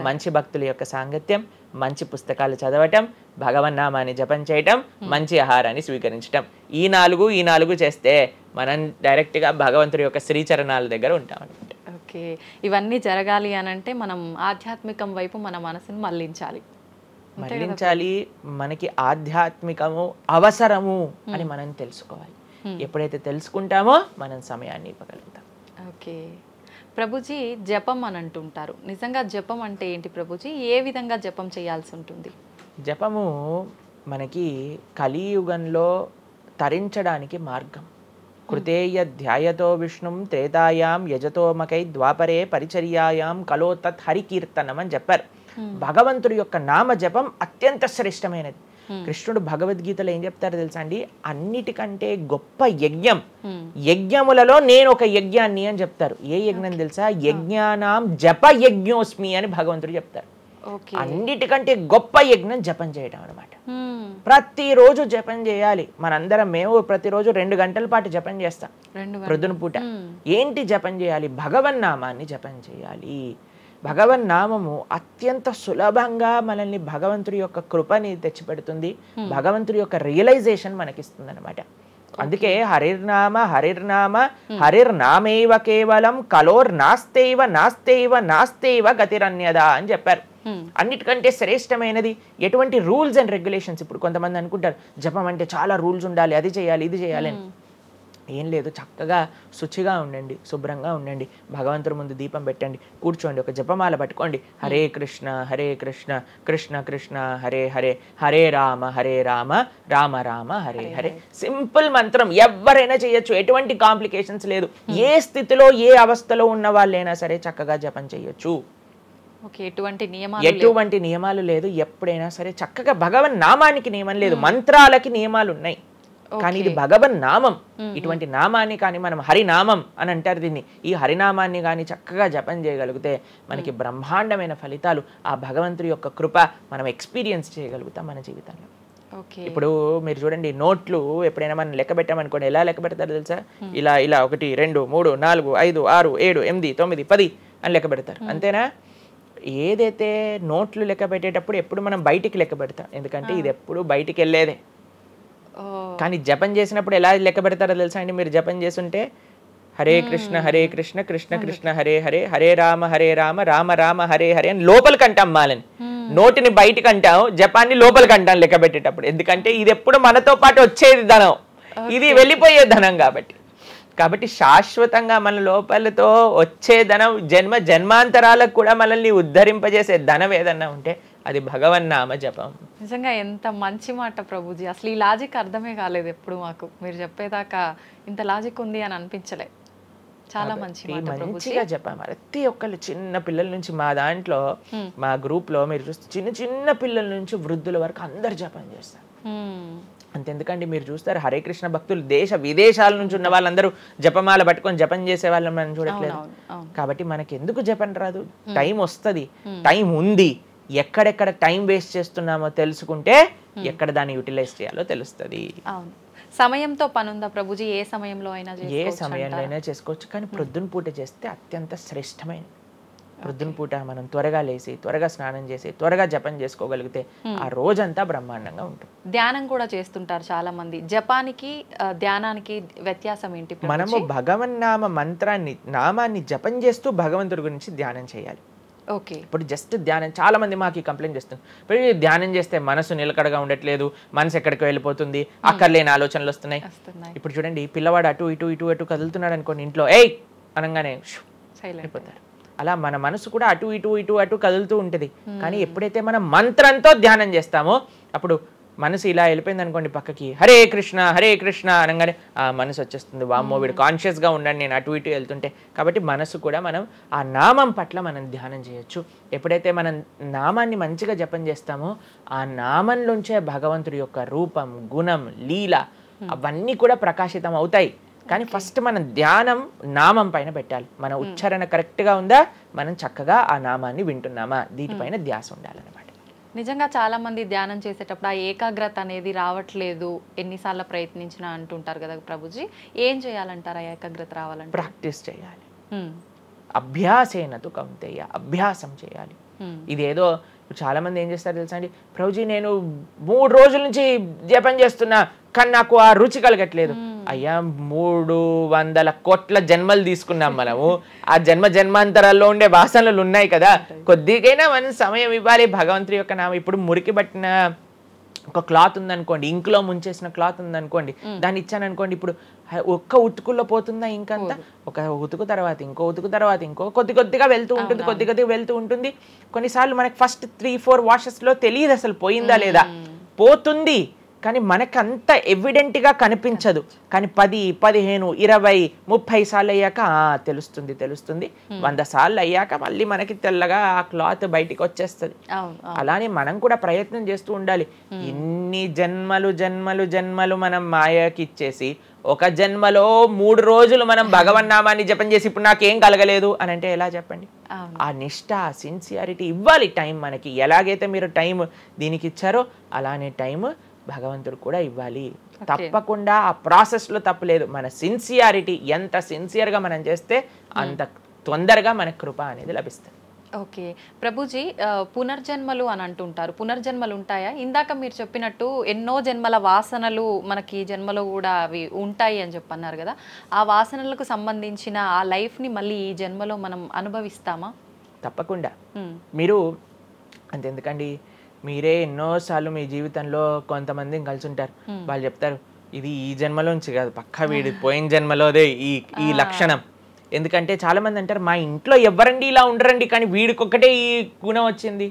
మంచి భక్తుల యొక్క సాంగత్యం, మంచి పుస్తకాలు చదవటం, భగవన్నామాన్ని జపం చేయటం, మంచి ఆహారాన్ని స్వీకరించటం. ఈ 4 చేస్తే మనం డైరెక్ట్గా భగవంతుడి యొక్క శ్రీచరణాల దగ్గర ఉంటాం అనమాట. ఓకే, ఇవన్నీ జరగాలి అని అంటే మనం ఆధ్యాత్మికం వైపు మన మనసుని మళ్ళించాలి. మనకి ఆధ్యాత్మికము అవసరము అని మనం తెలుసుకోవాలి. ఎప్పుడైతే తెలుసుకుంటామో మనం సమయాన్ని ఇవ్వగలుగుతాం. ఓకే ప్రభుజీ, జపం అని అంటుంటారు. నిజంగా జపం అంటే ఏంటి ప్రభుజీ? ఏ విధంగా జపం చేయాల్సి ఉంటుంది? జపము మనకి కలియుగంలో తరించడానికి మార్గం. కృతేయ ధ్యాయతో విష్ణుం త్రేతాయాం యజతోమకై ద్వాపరే పరిచర్యాయాం కలో తత్ హరికీర్తనం అని చెప్పారు. భగవంతుడి యొక్క నామ జపం అత్యంత శ్రేష్టమైనది. కృష్ణుడు భగవద్గీతలో ఏం చెప్తారో తెలుసా అండి? అన్నిటికంటే గొప్ప యజ్ఞం, యజ్ఞములలో నేను ఒక యజ్ఞాన్ని అని చెప్తారు. ఏ యజ్ఞం తెలుసా? యజ్ఞానాం జప యజ్ఞోస్మి అని భగవంతుడు చెప్తారు. అన్నిటికంటే గొప్ప యజ్ఞం జపం చేయడం అనమాట. ప్రతిరోజు జపం చేయాలి. మేము ప్రతిరోజు 2 గంటల పాటు జపం చేస్తాం ప్రొద్దున పూట. ఏంటి జపం చేయాలి? భగవన్నామాన్ని జపం చేయాలి. భగవన్నామము అత్యంత సులభంగా మనల్ని భగవంతుడి యొక్క కృపని తెచ్చిపెడుతుంది, భగవంతుడి యొక్క రియలైజేషన్ మనకిస్తుంది అనమాట. అందుకే హరిర్నామ హరిర్నామ హరిర్నామేవ కేవలం కలోర్ నాస్తేవ నాస్తేవ నాస్తేవ గతిరన్యదా అని చెప్పారు. అన్నిటికంటే శ్రేష్టమైనది ఎటువంటి రూల్స్ అండ్ రెగ్యులేషన్స్. ఇప్పుడు కొంతమంది అనుకుంటారు జపం అంటే చాలా రూల్స్ ఉండాలి, అది చేయాలి ఇది చేయాలి అని. ఏం లేదు, చక్కగా శుచిగా ఉండండి, శుభ్రంగా ఉండండి, భగవంతుడి ముందు దీపం పెట్టండి, కూర్చోండి, ఒక జపమాల పట్టుకోండి. హరే కృష్ణ కృష్ణ కృష్ణ హరే హరే, హరే రామ రామ రామ హరే హరే. సింపుల్ మంత్రం, ఎవరైనా చేయొచ్చు, ఎటువంటి కాంప్లికేషన్స్ లేదు. ఏ స్థితిలో ఏ అవస్థలో ఉన్న వాళ్ళైనా సరే చక్కగా జపం చేయొచ్చు. ఎటువంటి నియమాలు లేదు. ఎప్పుడైనా సరే చక్కగా భగవన్ నామానికి నియమం లేదు, మంత్రాలకి నియమాలు ఉన్నాయి, కానీ ఇది భగవన్ నామం. ఇటువంటి నామాన్ని కానీ మనం హరినామం అని అంటారు దీన్ని. ఈ హరినామాన్ని కానీ చక్కగా జపం చేయగలిగితే మనకి బ్రహ్మాండమైన ఫలితాలు, ఆ భగవంతుడి యొక్క కృప మనం ఎక్స్పీరియన్స్ చేయగలుగుతాం మన జీవితంలో. ఇప్పుడు మీరు చూడండి, నోట్లు ఎప్పుడైనా మనం లెక్క పెట్టామనుకోండి, ఎలా లెక్క పెడతారు తెలుసా? ఇలా 1 2 3 4 5 6 7 8 9 10 అని లెక్క పెడతారు, అంతేనా? ఏదైతే నోట్లు లెక్క పెట్టేటప్పుడు ఎప్పుడు మనం బయటికి లెక్క పెడతాం, ఎందుకంటే ఇది ఎప్పుడు బయటికి వెళ్ళేదే. కానీ జపం చేసినప్పుడు ఎలా లెక్క పెడతారో తెలుసా అండి? మీరు జపం చేస్తుంటే హరే కృష్ణ కృష్ణ కృష్ణ హరే హరే, హరే రామ రామ రామ హరే హరే అని లోపలికి అంటాం మాలని. నోటిని బయటికి అంటాం, జపాన్ని లోపలికి అంటాం లెక్క పెట్టేటప్పుడు. ఎందుకంటే ఇది ఎప్పుడు మనతో పాటు వచ్చేది ధనం, ఇది వెళ్ళిపోయే ధనం. కాబట్టి శాశ్వతంగా మన లోపలతో వచ్చే ధనం, జన్మాంతరాలకు కూడా మనల్ని ఉద్ధరింపజేసే ధనం ఏదన్నా ఉంటే అది భగవన్నామ జపం. నిజంగా ఎంత మంచి మాట ప్రభుజీ. అసలు ఈ లాజిక్ అర్థమే కాలేదు ఎప్పుడు మాకు. మీరు చెప్పేదాకా ఇంత లాజిక్ ఉంది అని అనిపించలే. చాలా మంచిగా చెప్పాము. ప్రతి ఒక్కళ్ళు చిన్న పిల్లల నుంచి, మా దాంట్లో మా గ్రూప్ లో మీరు చూస్తే చిన్న పిల్లల నుంచి వృద్ధుల వరకు అందరు జపం చేస్తారు. అంతెందుకండి, మీరు చూస్తారు హరే కృష్ణ భక్తులు దేశ విదేశాల నుంచి ఉన్న వాళ్ళందరూ జపమాల పట్టుకొని జపం చేసే వాళ్ళని మనం చూడట్లేదు. కాబట్టి మనకి ఎందుకు జపం రాదు? టైం వస్తుంది, టైం ఉంది. ఎక్కడెక్కడ టైం వేస్ట్ చేస్తున్నామో తెలుసుకుంటే ఎక్కడ దాన్ని యూటిలైజ్ చేయాలో తెలుస్తుంది. సమయంతో పని ఉందా ప్రభుజీ? ఏ సమయంలో అయినా చేసుకోవచ్చు, కానీ ప్రొద్దున పూట చేస్తే అత్యంత శ్రేష్టమైన. ప్రొద్దున పూట మనం త్వరగా లేసి, త్వరగా స్నానం చేసి, త్వరగా జపం చేసుకోగలిగితే ఆ రోజంతా బ్రహ్మాండంగా ఉంటుంది. ధ్యానం కూడా చేస్తుంటారు చాలా మంది. జపానికి ధ్యానానికి వ్యత్యాసం ఏంటి? మనము భగవన్నామ మంత్రాన్ని, నామాన్ని జపం చేస్తూ భగవంతుడి గురించి ధ్యానం చేయాలి. ఓకే. ఇప్పుడు జస్ట్ ధ్యానం, చాలా మంది మాకు కంప్లైంట్ చేస్తుంది, ఇప్పుడు ధ్యానం చేస్తే మనసు నిలకడగా ఉండట్లేదు, మనసు ఎక్కడికి వెళ్ళిపోతుంది, అక్కర్లేని ఆలోచనలు వస్తున్నాయి. ఇప్పుడు చూడండి, పిల్లవాడు అటు ఇటు ఇటు అటు కదులుతున్నాడు అనుకోండి, ఇంట్లో ఏయ్ అనగానే అయిపోతారు. అలా మన మనసు కూడా అటు ఇటు ఇటు అటు కదులుతూ ఉంటుంది. కానీ ఎప్పుడైతే మనం మంత్రంతో ధ్యానం చేస్తామో అప్పుడు మనసు ఇలా వెళ్ళిపోయింది అనుకోండి పక్కకి, హరే కృష్ణ అనగానే ఆ మనసు వచ్చేస్తుంది, వామ్మో వీడు కాన్షియస్గా ఉండండి నేను అటు ఇటు వెళ్తుంటే. కాబట్టి మనసు కూడా మనం ఆ నామం పట్ల మనం ధ్యానం చేయొచ్చు. ఎప్పుడైతే మనం నామాన్ని మంచిగా జపం చేస్తామో ఆ నామంలోంచే భగవంతుడి యొక్క రూపం, గుణం, లీల అవన్నీ కూడా ప్రకాశితం అవుతాయి. కానీ ఫస్ట్ మనం ధ్యానం నామం పైన పెట్టాలి. మన ఉచ్చారణ కరెక్ట్గా ఉందా, మనం చక్కగా ఆ నామాన్ని వింటున్నామా, దీనిపైన ధ్యాస ఉండాలన్నమాట. నిజంగా చాలా మంది ధ్యానం చేసేటప్పుడు ఆ ఏకాగ్రత అనేది రావట్లేదు, ఎన్నిసార్లు ప్రయత్నించినా అంటుంటారు కదా ప్రభుజీ, ఏం చేయాలంటారు ఆ ఏకాగ్రత రావాలంటే? ప్రాక్టీస్ చేయాలి. అభ్యాసేనతు కౌంతేయ, అభ్యాసం చేయాలి. ఇదేదో చాలా మంది ఏం చేస్తారు తెలుసా అండి, ప్రభుజీ నేను 3 రోజుల నుంచి జపం చేస్తున్నా కానీ నాకు ఆ రుచి కలగట్లేదు. అయ్యా 300 కోట్ల జన్మలు తీసుకున్నాం మనము, ఆ జన్మాంతరాల్లో ఉండే వాసనలు ఉన్నాయి కదా, కొద్దిగైనా మనం సమయం ఇవ్వాలి భగవంతుడి యొక్క నామం. ఇప్పుడు మురికి పట్టిన ఒక క్లాత్ ఉందనుకోండి, ఇంకులో ముంచేసిన క్లాత్ ఉందనుకోండి, దాన్ని ఇచ్చాను అనుకోండి, ఇప్పుడు ఒక్క ఉతుకుల్లో పోతుందా ఇంకంతా? ఒక ఉతుకు తర్వాత ఇంకో ఉతుకు తర్వాత ఇంకో కొద్దిగా వెళ్తూ ఉంటుంది, కొద్దిగా వెళ్తూ ఉంటుంది. కొన్నిసార్లు మనకి ఫస్ట్ 3-4 వాషెస్లో తెలియదు అసలు పోయిందా లేదా, పోతుంది కానీ మనకు అంత ఎవిడెంట్గా కనిపించదు. కానీ 10, 15, 20, 30 సార్లు అయ్యాక తెలుస్తుంది. 100 సార్లు అయ్యాక మళ్ళీ మనకి తెల్లగా ఆ క్లాత్ బయటికి వచ్చేస్తుంది. అలానే మనం కూడా ప్రయత్నం చేస్తూ ఉండాలి. ఇన్ని జన్మలు మనం మాయకి ఇచ్చేసి ఒక జన్మలో 3 రోజులు మనం భగవన్నామాన్ని జపం చేసి ఇప్పుడు నాకేం కలగలేదు అని అంటే ఎలా చెప్పండి? ఆ నిష్ఠ, సిన్సియారిటీ ఇవ్వాలి టైం మనకి. ఎలాగైతే మీరు టైం దీనికి ఇచ్చారో అలానే టైం భగవంతుడు కూడా ఇవ్వాలి. తప్పకుండా ఆ ప్రాసెస్లో తప్పలేదు. మన సిన్సియారిటీ ఎంత సిన్సియర్గా మనం చేస్తే అంత తొందరగా మనకు కృప అనేది లభిస్తుంది. ఓకే ప్రభుజీ, పునర్జన్మలు అని అంటుంటారు, పునర్జన్మలు ఉంటాయా? ఇందాక మీరు చెప్పినట్టు ఎన్నో జన్మల వాసనలు మనకి ఈ జన్మలో కూడా అవి ఉంటాయి అని చెప్పన్నారు కదా, ఆ వాసనలకు సంబంధించిన ఆ లైఫ్ని మళ్ళీ ఈ జన్మలో మనం అనుభవిస్తామా? తప్పకుండా. మీరు అంతెందుకండి, మీరే ఎన్నోసార్లు మీ జీవితంలో కొంతమందిని కలిసి ఉంటారు, వాళ్ళు చెప్తారు ఇది ఈ జన్మలోంచి కాదు, పక్కా వీడి పోయిన జన్మలోదే ఈ లక్షణం. ఎందుకంటే చాలా మంది అంటారు మా ఇంట్లో ఎవరండి ఇలా ఉండరండి కానీ వీడికొక్కటే ఈ గుణం వచ్చింది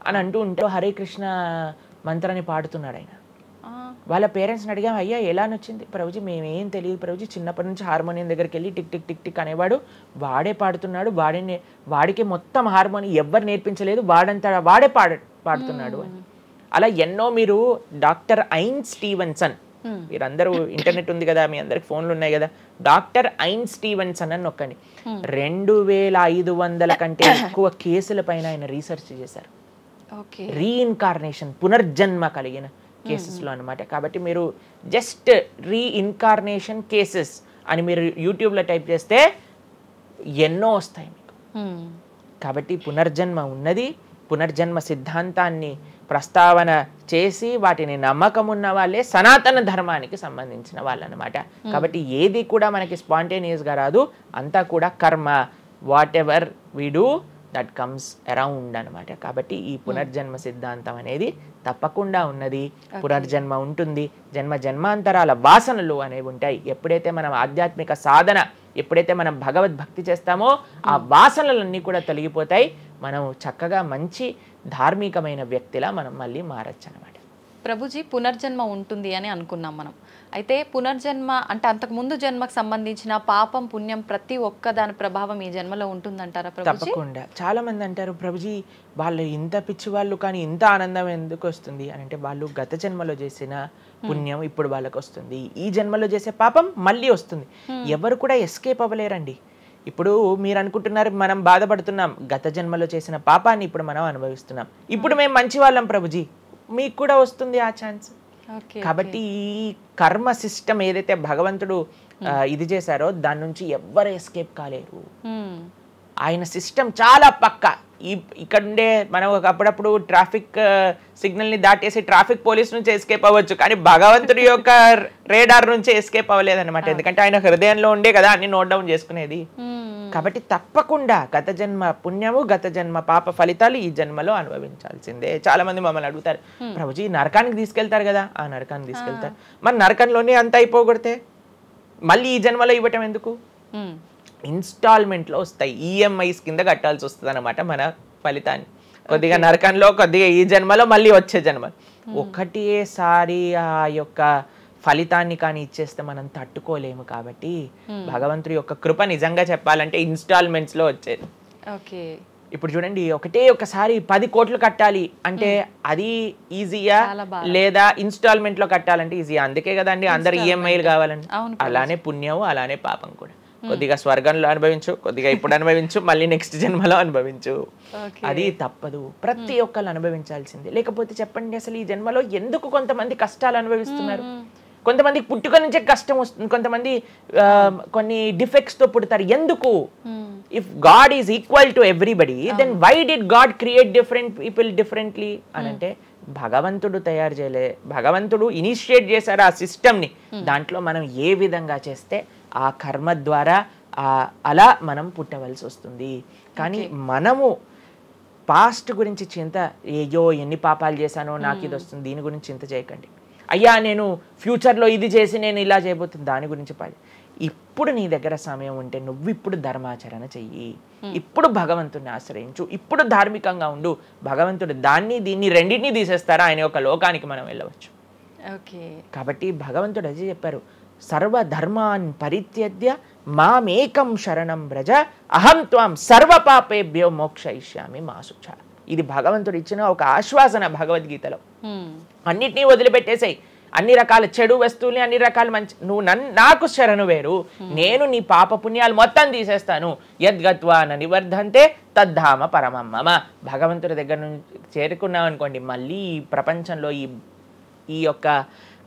అని అంటూ ఉంటే హరే కృష్ణ మంత్రాన్ని పాడుతున్నాడు ఆయన. వాళ్ళ పేరెంట్స్ని అడిగా, అయ్యా ఎలా నచ్చింది? ప్రభుజీ మేమేం తెలియదు ప్రభుజీ, చిన్నప్పటి నుంచి హార్మోనియం దగ్గరికి వెళ్ళి టిక్ టిక్ టిక్ టిక్ అనేవాడు, వాడే పాడుతున్నాడు, వాడికి మొత్తం హార్మోనియం ఎవ్వరు నేర్పించలేదు, వాడే పాడుతున్నాడు అని. అలా ఎన్నో. మీరు డాక్టర్ ఐన్ స్టీవెన్సన్, మీరందరూ ఇంటర్నెట్ ఉంది కదా, మీ అందరికి ఫోన్లు ఉన్నాయి కదా, డాక్టర్ ఐన్ స్టీవెన్సన్ అని నొక్కండి. 2500 కంటే ఎక్కువ కేసుల పైన ఆయన రీసెర్చ్ చేశారు. రీఇన్కార్నేషన్, పునర్జన్మ కలిగిన కేసెస్లో అనమాట. కాబట్టి మీరు జస్ట్ రీఇన్కార్నేషన్ కేసెస్ అని మీరు యూట్యూబ్లో టైప్ చేస్తే ఎన్నో వస్తాయి మీకు. కాబట్టి పునర్జన్మ ఉన్నది. పునర్జన్మ సిద్ధాంతాన్ని ప్రస్తావన చేసి వాటిని నమ్మకం ఉన్న వాళ్ళే సనాతన ధర్మానికి సంబంధించిన వాళ్ళు అనమాట. కాబట్టి ఏది కూడా మనకి స్పాంటేనియస్గా రాదు, అంతా కూడా కర్మ. What ever we do that comes around అనమాట. కాబట్టి ఈ పునర్జన్మ సిద్ధాంతం అనేది తప్పకుండా ఉన్నది. పునర్జన్మ ఉంటుంది, జన్మాంతరాల వాసనలు అనేవి ఉంటాయి. ఎప్పుడైతే మనం ఆధ్యాత్మిక సాధన, ఎప్పుడైతే మనం భగవద్భక్తి చేస్తామో ఆ వాసనలన్నీ కూడా తొలగిపోతాయి. మనం చక్కగా మంచి ధార్మికమైన వ్యక్తిలా మనం మళ్ళీ మారచ్చు అనమాట. ప్రభుజీ, పునర్జన్మ ఉంటుంది అని అనుకున్నాం మనం. అయితే పునర్జన్మ అంటే అంతకుముందు జన్మకు సంబంధించిన పాపం పుణ్యం ప్రతి ఒక్క దాని ప్రభావం ఈ జన్మలో ఉంటుందంటారా ప్రభుజీ? తప్పకుండా. చాలా మంది అంటారు ప్రభుజీ వాళ్ళు ఇంత పిచ్చి వాళ్ళు కానీ ఇంత ఆనందం ఎందుకు వస్తుంది అని అంటే, వాళ్ళు గత జన్మలో చేసిన పుణ్యం ఇప్పుడు వాళ్ళకి వస్తుంది, ఈ జన్మలో చేసే పాపం మళ్ళీ వస్తుంది. ఎవరు కూడా ఎస్కేప్ అవ్వలేరండి. ఇప్పుడు మీరు అనుకుంటున్నారు మనం బాధపడుతున్నాం, గత జన్మలో చేసిన పాపాన్ని ఇప్పుడు మనం అనుభవిస్తున్నాం, ఇప్పుడు మేము మంచి వాళ్ళం ప్రభుజీ, మీకు కూడా వస్తుంది ఆ ఛాన్స్. కాబట్టి ఈ కర్మ సిస్టమ్ ఏదైతే భగవంతుడు ఇది చేశారో దాని నుంచి ఎవ్వరు ఎస్కేప్ కాలేరు. ఆయన సిస్టమ్ చాలా పక్కా. ఇక్కడ ఉండే మనం అప్పుడప్పుడు ట్రాఫిక్ సిగ్నల్ని దాటేసి ట్రాఫిక్ పోలీస్ నుంచి ఎస్కేప్ అవ్వచ్చు, కానీ భగవంతుడి యొక్క రేడార్ నుంచి ఎస్కేప్ అవ్వలేదన్నమాట. ఎందుకంటే ఆయన హృదయంలో ఉండే కదా అన్ని నోట్ డౌన్ చేసుకునేది. కాబట్టి తప్పకుండా గత జన్మ పుణ్యము గత జన్మ పాప ఫలితాలు ఈ జన్మలో అనుభవించాల్సిందే. చాలా మంది మమ్మల్ని అడుగుతారు, ప్రభుజీ నరకానికి తీసుకెళ్తారు కదా. ఆ నరకానికి తీసుకెళ్తారు, మరి నరకంలోనే అంత అయిపోగొడితే మళ్ళీ ఈ జన్మలో ఇవ్వటం ఎందుకు? ఇన్స్టాల్మెంట్లో వస్తాయి, ఈఎంఐస్ కింద కట్టాల్సి వస్తుంది అనమాట మన ఫలితాన్ని. కొద్దిగా నరకంలో, కొద్దిగా ఈ జన్మలో, మళ్ళీ వచ్చే జన్మ. ఒకటేసారి ఆ యొక్క ఫలితాన్ని కానీ ఇచ్చేస్తే మనం తట్టుకోలేము. కాబట్టి భగవంతుడి యొక్క కృప నిజంగా చెప్పాలంటే ఇన్స్టాల్మెంట్స్ లో వచ్చేది. ఇప్పుడు చూడండి, ఒకసారి 10 కోట్లు కట్టాలి అంటే అది ఈజీయా, లేదా ఇన్స్టాల్మెంట్ లో కట్టాలంటే ఈజీయా? అందుకే కదండి అందరు ఈఎంఐలు కావాలండి. అలానే పుణ్యం, అలానే పాపం కూడా. కొద్దిగా స్వర్గంలో అనుభవించు, కొద్దిగా ఇప్పుడు అనుభవించు, మళ్ళీ నెక్స్ట్ జన్మలో అనుభవించు. అది తప్పదు, ప్రతి ఒక్కళ్ళు అనుభవించాల్సిందే. లేకపోతే చెప్పండి, అసలు ఈ జన్మలో ఎందుకు కొంతమంది కష్టాలు అనుభవిస్తున్నారు? కొంతమందికి పుట్టుక నుంచే కష్టం వస్తుంది, కొంతమంది కొన్ని డిఫెక్ట్స్ తో పుడతారు. ఎందుకు? If God is equal to everybody, then why did God create different people differently అని అంటే భగవంతుడు తయారు చేయలే, భగవంతుడు ఇనిషియేట్ చేశారు ఆ సిస్టమ్ని. దాంట్లో మనం ఏ విధంగా చేస్తే ఆ కర్మ ద్వారా అలా మనం పుట్టవలసి వస్తుంది. కానీ మనము పాస్ట్ గురించి చింత, అయ్యో ఎన్ని పాపాలు చేశానో నాకు ఇది వస్తుంది, దీని గురించి చింత చేయకండి. అయ్యా నేను ఫ్యూచర్లో ఇది చేసి నేను ఇలా చేయబోతుంది, దాని గురించి ఇప్పుడు నీ దగ్గర సమయం ఉంటే నువ్వు ఇప్పుడు ధర్మాచరణ చెయ్యి, ఇప్పుడు భగవంతుడిని ఆశ్రయించు, ఇప్పుడు ధార్మికంగా ఉండు. భగవంతుడు దాన్ని దీన్ని రెండింటినీ తీసేస్తారా, ఆయన యొక్క లోకానికి మనం వెళ్ళవచ్చు. కాబట్టి భగవంతుడు అదే చెప్పారు, సర్వధర్మాన్ పరిత్యజ్య మామేకం శరణం వ్రజ అహం త్వాం సర్వ పాపేభ్యో మోక్షయిష్యామి మా శుచ. ఇది భగవంతుడు ఇచ్చిన ఒక ఆశ్వాసన భగవద్గీతలో. అన్నిటినీ వదిలిపెట్టేసాయి, అన్ని రకాల చెడు వస్తువుల్ని, అన్ని రకాల మంచి, నువ్వు నాకు శరణు వేరు, నేను నీ పాప పుణ్యాలు మొత్తం తీసేస్తాను. యద్గత్వా నివర్ధంతే తద్ధామ పరమం మమ. భగవంతుడి దగ్గర నుంచి చేరుకున్నాం అనుకోండి, మళ్ళీ ఈ ప్రపంచంలో ఈ యొక్క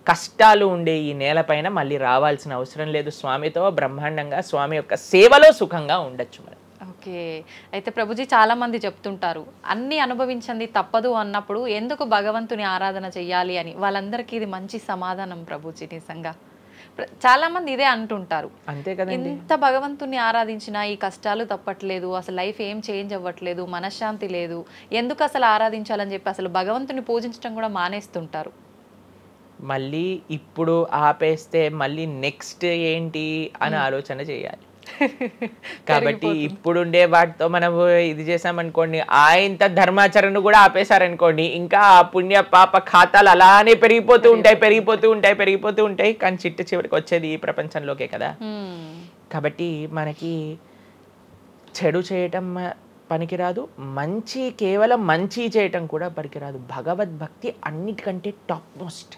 కష్టాలు ఉండే ఈ నేలపైన మళ్ళీ రావాల్సిన అవసరం లేదు. స్వామితో బ్రహ్మాండంగా స్వామి యొక్క సేవలో సుఖంగా ఉండొచ్చు మనం. ఓకే, అయితే ప్రభుజీ చాలా మంది చెప్తుంటారు అన్ని అనుభవించండి తప్పదు అన్నప్పుడు ఎందుకు భగవంతుని ఆరాధన చెయ్యాలి అని. వాళ్ళందరికీ ఇది మంచి సమాధానం ప్రభుజీ. నిజంగా చాలా మంది ఇదే అంటుంటారు, అంతే కదండి, ఎంత భగవంతుని ఆరాధించినా ఈ కష్టాలు తప్పట్లేదు, అసలు లైఫ్ ఏం చేంజ్ అవ్వట్లేదు, మనశ్శాంతి లేదు, ఎందుకు అసలు ఆరాధించాలని చెప్పి అసలు భగవంతుని పూజించడం కూడా మానేస్తుంటారు. మళ్ళీ ఇప్పుడు ఆపేస్తే మళ్ళీ నెక్స్ట్ ఏంటి అని ఆలోచన చేయాలి. కాబట్టి ఇప్పుడుండే వాటితో మనం ఇది చేసామనుకోండి, ఇంత ధర్మాచరణ కూడా ఆపేశారనుకోండి, ఇంకా ఆ పుణ్య పాప ఖాతాలు అలానే పెరిగిపోతూ ఉంటాయి. కానీ చివరికి వచ్చేది ఈ ప్రపంచంలోకే కదా. కాబట్టి మనకి చెడు చేయటం పనికిరాదు, కేవలం మంచి చేయటం కూడా పనికిరాదు. భగవద్భక్తి అన్నిటికంటే టాప్ మోస్ట్.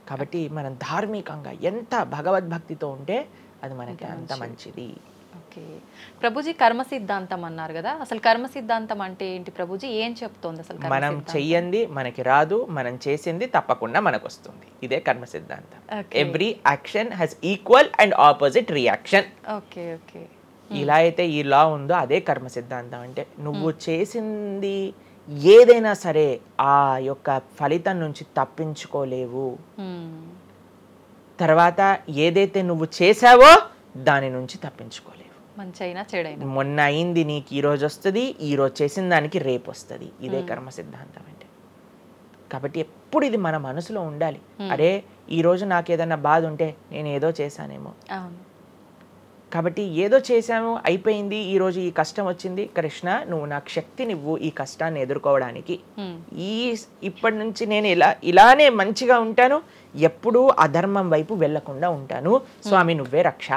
కాబట్టి మనం ధార్మికంగా ఎంత భగవద్భక్తితో ఉంటే అది మనకి అంత మంచిది. ఓకే ప్రభుజీ, కర్మ సిద్ధాంతం అన్నారు కదా, అసలు కర్మ సిద్ధాంతం అంటే ఏంటి ప్రభుజీ, ఏం చెప్తోంది అసలు? మనం చెయ్యంది మనకి రాదు, మనం చేసింది తప్పకుండా మనకు వస్తుంది. ఇదే కర్మ సిద్ధాంతం. Every action has equal and opposite reaction. Okay okay, ఇలా అయితే ఈ లా ఉందో అదే కర్మ సిద్ధాంతం. అంటే నువ్వు చేసింది ఏదైనా సరే ఆ యొక్క ఫలితం నుంచి తప్పించుకోలేవు. తర్వాత ఏదైతే నువ్వు చేసావో దాని నుంచి తప్పించుకోలేవు. మంచైనా చెడైనా, మొన్న అయింది నీకు ఈ రోజు వస్తుంది, ఈ రోజు చేసిన దానికి రేపు వస్తుంది. ఇదే కర్మ సిద్ధాంతం అంటే. కాబట్టి ఎప్పుడు ఇది మన మనసులో ఉండాలి. అరే ఈ రోజు నాకు ఏదైనా బాధ ఉంటే నేను ఏదో చేశానేమో, కాబట్టి ఏదో చేశాము అయిపోయింది, ఈ రోజు ఈ కష్టం వచ్చింది, కృష్ణ నువ్వు నాకు శక్తినివ్వు ఈ కష్టాన్ని ఎదుర్కోవడానికి. ఇప్పటి నుంచి నేను ఇలానే మంచిగా ఉంటాను, ఎప్పుడూ అధర్మం వైపు వెళ్లకుండా ఉంటాను, స్వామి నువ్వే రక్ష